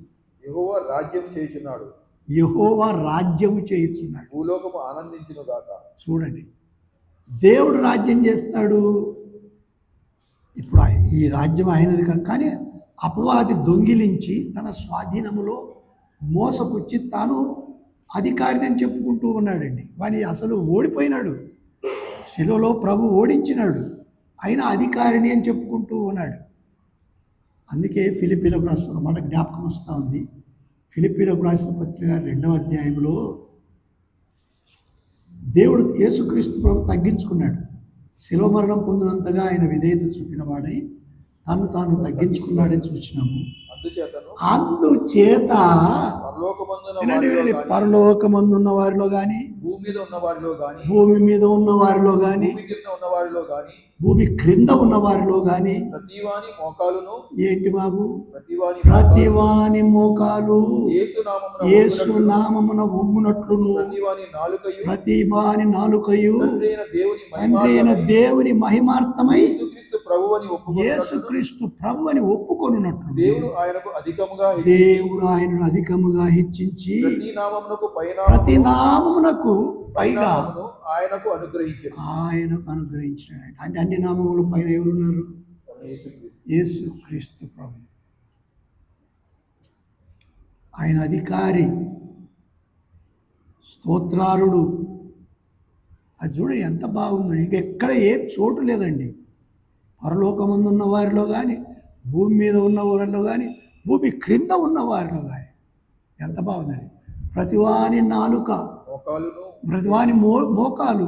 యెహోవా రాజ్యం చేయుచున్నాడు, యెహోవా రాజ్యము చేయుచున్నాడు, భూలోకము ఆనందించును గాక. చూడండి, దేవుడు రాజ్యం చేస్తాడు. ఇప్పుడు ఈ రాజ్యం ఆయనది కాదు, కానీ అపవాది దొంగిలించి తన స్వాధీనములో మోసపుచ్చి తాను అధికారిని అని చెప్పుకుంటూ ఉన్నాడండి. వాని అసలు ఓడిపోయినాడు, శిలువలో ప్రభు ఓడించినాడు, అయినా అధికారిని అని చెప్పుకుంటూ ఉన్నాడు. అందుకే ఫిలిప్పీలకు రాస్తున్న మాట జ్ఞాపకం వస్తూ ఉంది. ఫిలిప్పీలకు రాసిన పత్రిక 2వ అధ్యాయంలో దేవుడు యేసుక్రీస్తు ప్రభు తగ్గించుకున్నాడు. శిలువ మరణం పొందినంతగా ఆయన విధేయత చూపిన వాడై తాను తగ్గించుకున్నాడని చూసినాము. అందుచేత పరలోకమందున్న వారిలో కానీ, భూమి మీద ఉన్న వారిలో కానీ, భూమి మీద ఉన్న వారిలో కానీ, భూమి క్రింద ఉన్న వారిలో కానీ ప్రతివాని మోకాలును, ఏంటి బాబు, ప్రతివాని మోకాలు యేసు నామమున ఒగ్గునట్లును, ప్రతివాని నాలుకయు తండ్రి అయిన దేవుని మహిమార్థమై యేసుక్రీస్తు ప్రభు అని ఒప్పుకొనున్నట్లు దేవుడు ఆయనను అధికముగా హెచ్చించి ప్రతి నామమునకు పైగా ఆయనకు అనుగ్రహించాడు. అంటే అన్ని నామముల పైన ఎవరున్నారు? యేసుక్రీస్తు ప్రభు. ఆయన అధికారి, స్తోత్రారుడు. అది చూడండి ఎంత బాగుందో. ఇంకెక్కడ ఏ చోటు లేదండి. పరలోకమందు ఉన్న వారిలో కానీ, భూమి మీద ఉన్న వారిలో కానీ, భూమి క్రింద ఉన్న వారిలో కానీ ఎంత బాగుందండి. ప్రతివాని నాలుక, ప్రతివాని మోకాలు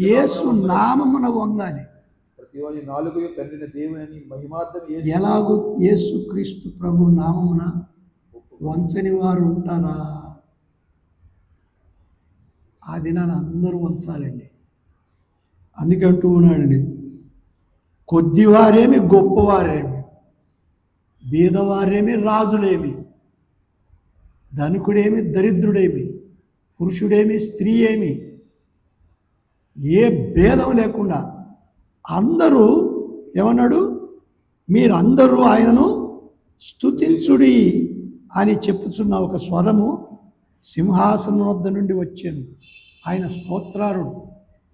యేసు నామమున వంగాలి. ఎలాగూ యేసుక్రీస్తు ప్రభు నామమున వంచని వారు ఉంటారా? ఆ దినాన్ని అందరూ వంచాలండి. అందుకే అంటూ ఉన్నాడండి, కొద్దివారేమి గొప్పవారేమి, బీదవారేమి రాజులేమి, ధనికుడేమి దరిద్రుడేమి, పురుషుడేమి స్త్రీ ఏమి, ఏ భేదం లేకుండా అందరూ ఏమన్నాడు? మీరందరూ ఆయనను స్తుతించుడి అని చెప్పుచున్న ఒక స్వరము సింహాసనం వద్ద నుండి వచ్చాను. ఆయన స్తోత్రారుడు.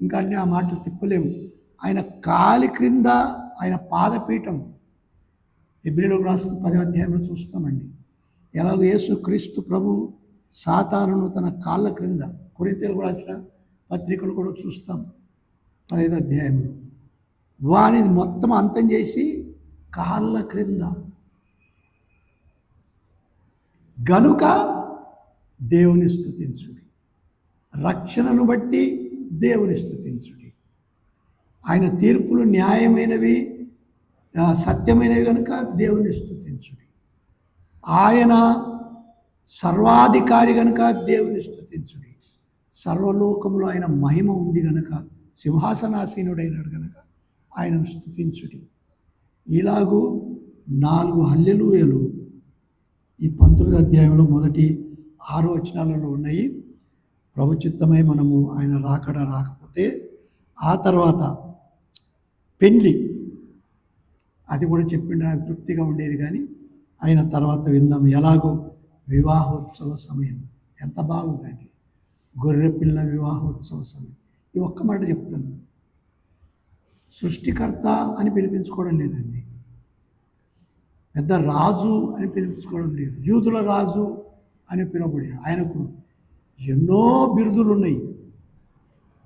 ఇంకా అన్నీ ఆ మాటలు తిప్పలేము. ఆయన కాలి క్రింద ఆయన పాదపీఠం. హెబ్రీయులకు రాసిన 10వ అధ్యాయంలో చూస్తామండి. ఎలాగో యేసుక్రీస్తు ప్రభు సాతానును తన కాళ్ళ క్రింద, కొరింథీయులకు రాసిన పత్రికలు కూడా చూస్తాం 15వ అధ్యాయంలో, వానిది మొత్తం అంతం చేసి కాళ్ళ క్రింద. గనుక దేవుని స్తుతించుడి, రక్షణను బట్టి దేవుని స్తుతించుడి. ఆయన తీర్పులు న్యాయమైనవి, సత్యమైనవి కనుక దేవుని స్తుతించుడి. ఆయన సర్వాధికారి కనుక దేవుని స్తుతించుడి. సర్వలోకంలో ఆయన మహిమ ఉంది కనుక, సింహాసనాసీనుడైనాడు కనుక ఆయనను స్తుతించుడి. ఇలాగూ 4 హల్లెలూయలు ఈ 19వ అధ్యాయంలో మొదటి 6 వచనాలలో ఉన్నాయి. ప్రభుచిత్తమై మనము ఆయన రాకపోతే ఆ తర్వాత పెండ్లి, అది కూడా చెప్పిండు, నాకు తృప్తిగా ఉండేది. కానీ ఆయన తర్వాత విందాం. ఎలాగో వివాహోత్సవ సమయం ఎంత బాగుందండి. గొర్రెపిల్ల వివాహోత్సవ సమయం. ఈ ఒక్క మాట చెప్తాను, సృష్టికర్త అని పిలిపించుకోవడం లేదండి, పెద్ద రాజు అని పిలిపించుకోవడం లేదు, యూదుల రాజు అని పిలువబడిన ఆయనకు ఎన్నో బిరుదులు ఉన్నాయి.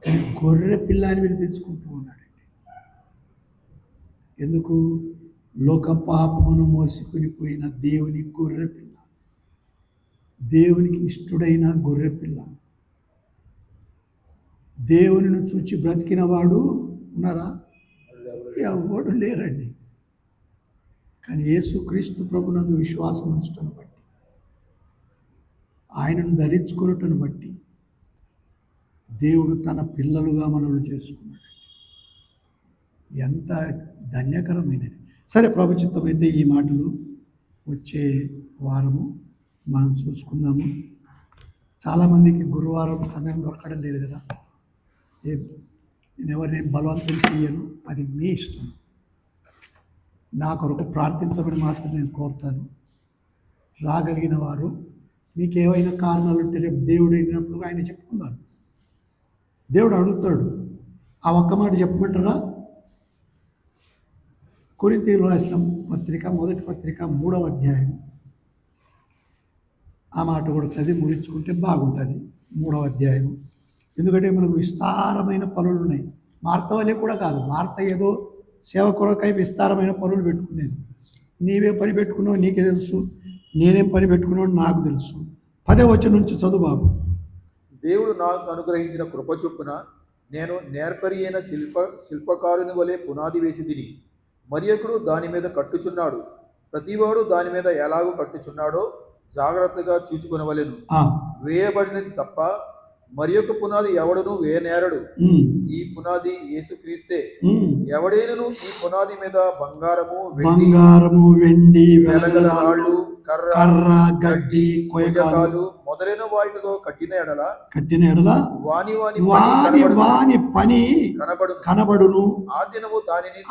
కానీ గొర్రె పిల్ల అని పిలిపించుకుంటూ ఉన్నాడండి. ఎందుకు? లోక పాపమును మోసుకునిపోయిన దేవుని గొర్రె పిల్ల, దేవునికి ఇష్టడైన గొర్రె పిల్ల. దేవునిని చూచి బ్రతికిన వాడు ఉన్నారా? ఎవడు లేరండి. కానీ యేసుక్రీస్తు ప్రభునందు విశ్వాసం ఉంచటను బట్టి, ఆయనను ధరించుకున్నటను బట్టి దేవుడు తన పిల్లలుగా మనల్ని చేసుకున్నాడు. ఎంత ధన్యకరమైనది. సరే, ప్రభుచిత్తమైతే ఈ మాటలు వచ్చే వారము మనం చూసుకుందాము. చాలామందికి గురువారం సమయం దొరకడం లేదు కదా. నేను ఎవరిని బలవంతం చేయను, అది మీ ఇష్టం. నా కొరకు ప్రార్థించమని మాత్రం నేను కోరుతాను. రాగలిగిన వారు మీకు ఏవైనా కారణాలు ఉంటే రేపు దేవుడు అయినప్పుడు ఆయన చెప్పుకుందాను. దేవుడు అడుగుతాడు. ఆ ఒక్క మాట చెప్పమంటారా? కొరింథీయులకు రాసిన పత్రిక, మొదటి పత్రిక 3వ అధ్యాయం. ఆ మాట కూడా చదివి ముగించుకుంటే బాగుంటుంది. 3వ అధ్యాయం. ఎందుకంటే మనకు విస్తారమైన పనులు ఉన్నాయి. మార్త వల్లే కూడా కాదు. మార్త ఏదో సేవ కొరకై విస్తారమైన పనులు పెట్టుకునేది. నీవే పని పెట్టుకున్నావు నీకే తెలుసు, నేనేం పని పెట్టుకున్నావు నాకు తెలుసు. 10వ వచనం నుంచి చదువు బాబు. దేవుడు నాకు అనుగ్రహించిన కృప చొప్పున నేను నేర్పరి అయిన శిల్పకారుని వలె పునాది వేసి తిని, మరియొకడు దాని మీద కట్టుచున్నాడు. ప్రతివాడు దాని మీద ఎలాగో కట్టుచున్నాడో జాగ్రత్తగా చూచుకొనవలెను. వేయబడినది తప్ప మరి ఒక పునాది ఎవడను వేయనేరడు. ఈ పునాది యేసుక్రీస్తే. ఎవడైనను ఈ పునాది మీద బంగారము వెండి రాళ్ళు కర్ర గడ్డి కొయ్యకాలు మొదలైన వాటితో కట్టిన ఎడల వాని పని కనబడును. ఆ దినము దానిని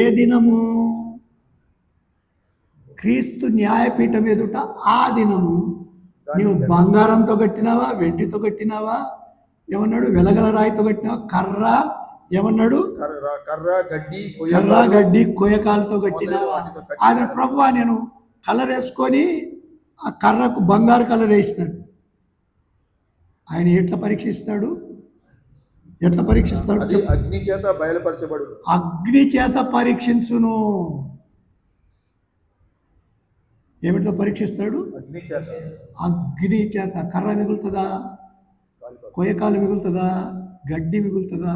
ఏ దినము? క్రీస్తు న్యాయపీఠం ఎదుట ఆ దినము. నీవు బంగారంతో కట్టినావా, వెండితో కట్టినావా, ఏమన్నాడు? వెలగల రాయితో కట్టినావా, కర్ర ఏమన్నాడు? కర్ర గడ్డి కొయ్యకాలతో కట్టినావా? అది ప్రభువా నేను కలర్ వేసుకొని ఆ కర్రకు బంగారు కలర్ వేసినాడు. ఆయన ఎట్లా పరీక్షిస్తాడు? అగ్ని చేత బయలుపరచబడు. అగ్ని చేత పరీక్షించును. ఏమిటితో పరీక్షిస్తాడు? అగ్ని చేత. కర్ర మిగులుతుందా? కొయ్యకాలు మిగులుతుందా? గడ్డి మిగులుతుందా?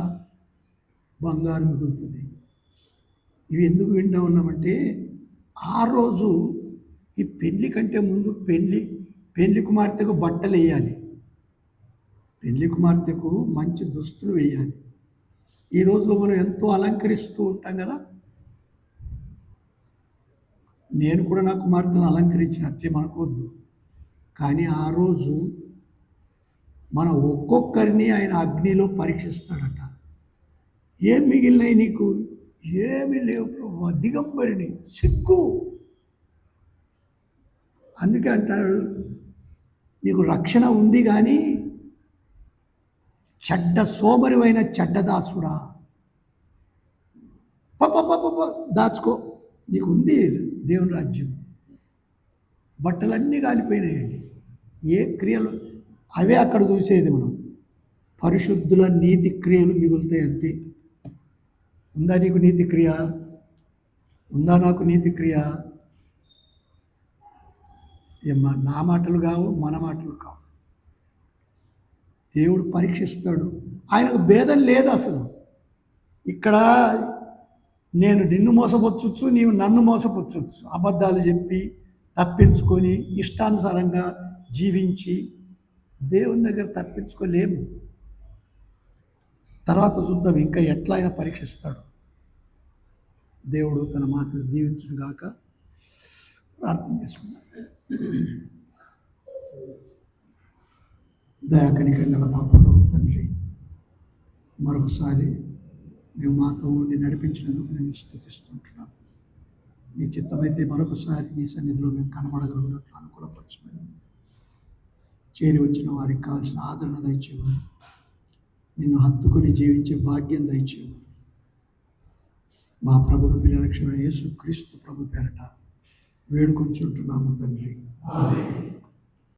బంగారు మిగులుతుంది. ఇవి ఎందుకు వింటా ఉన్నామంటే, ఆ రోజు ఈ పెళ్లి కంటే ముందు పెళ్లి కుమార్తెకు బట్టలు వేయాలి, పెళ్లి కుమార్తెకు మంచి దుస్తులు వేయాలి. ఈ రోజులో మనం ఎంతో అలంకరిస్తూ ఉంటాం కదా. నేను కూడా నా కుమార్తెను అలంకరించిన అట్లేం అనుకోవద్దు. కానీ ఆ రోజు మన ఒక్కొక్కరిని ఆయన అగ్నిలో పరీక్షిస్తాడట. ఏం మిగిలినాయి నీకు? ఏమీ లేవు ప్రభు, దిగంబరిని, సిగ్గు. అందుకే అంటాడు, నీకు రక్షణ ఉంది కానీ చెడ్డ సోమరివైన చెడ్డదాసుడా, దాచుకో, నీకు ఉంది దేవుని రాజ్యం. బట్టలన్నీ కాలిపోయినాయండి. ఏ క్రియలు అవే అక్కడ చూసేది మనం. పరిశుద్ధుల నీతి క్రియలు మిగులుతాయి అంతే. ఉందా నీకు నీతి క్రియ? ఉందా నాకు నీతి క్రియ? నా మాటలు కావు, మన మాటలు కావు. దేవుడు పరీక్షిస్తాడు. ఆయనకు భేదం లేదు అసలు. ఇక్కడ నేను నిన్ను మోసపుచ్చొచ్చు, నీవు నన్ను మోసపుచ్చొచ్చు. అబద్ధాలు చెప్పి తప్పించుకొని ఇష్టానుసారంగా జీవించి దేవుని దగ్గర తప్పించుకోలేము. తర్వాత చూద్దాం ఇంకా ఎట్లా ఆయన పరీక్షిస్తాడు. దేవుడు తన మాటలు దీవించును గాక. ప్రార్థన చేసుకుందాం. దయాకనికరంగా మా పరలోక తండ్రి, మరొకసారి నువ్వు మాతో ఉండి నడిపించినందుకు నేను స్తుతిస్తుంటున్నాను. నీ చిత్తమైతే మరొకసారి నీ సన్నిధిలో మేము కనబడగలిగినట్లు అనుకూలపరచమని, చేరి వచ్చిన వారికి కావాల్సిన ఆదరణ దయచేయమని, నిన్ను హత్తుకొని జీవించే భాగ్యం దయచేయమని మా ప్రభును ప్రియరక్షణ యేసు క్రీస్తు ప్రభు పేరట వేడుకొంచుంటున్నాము తండ్రి. ఆమేన్.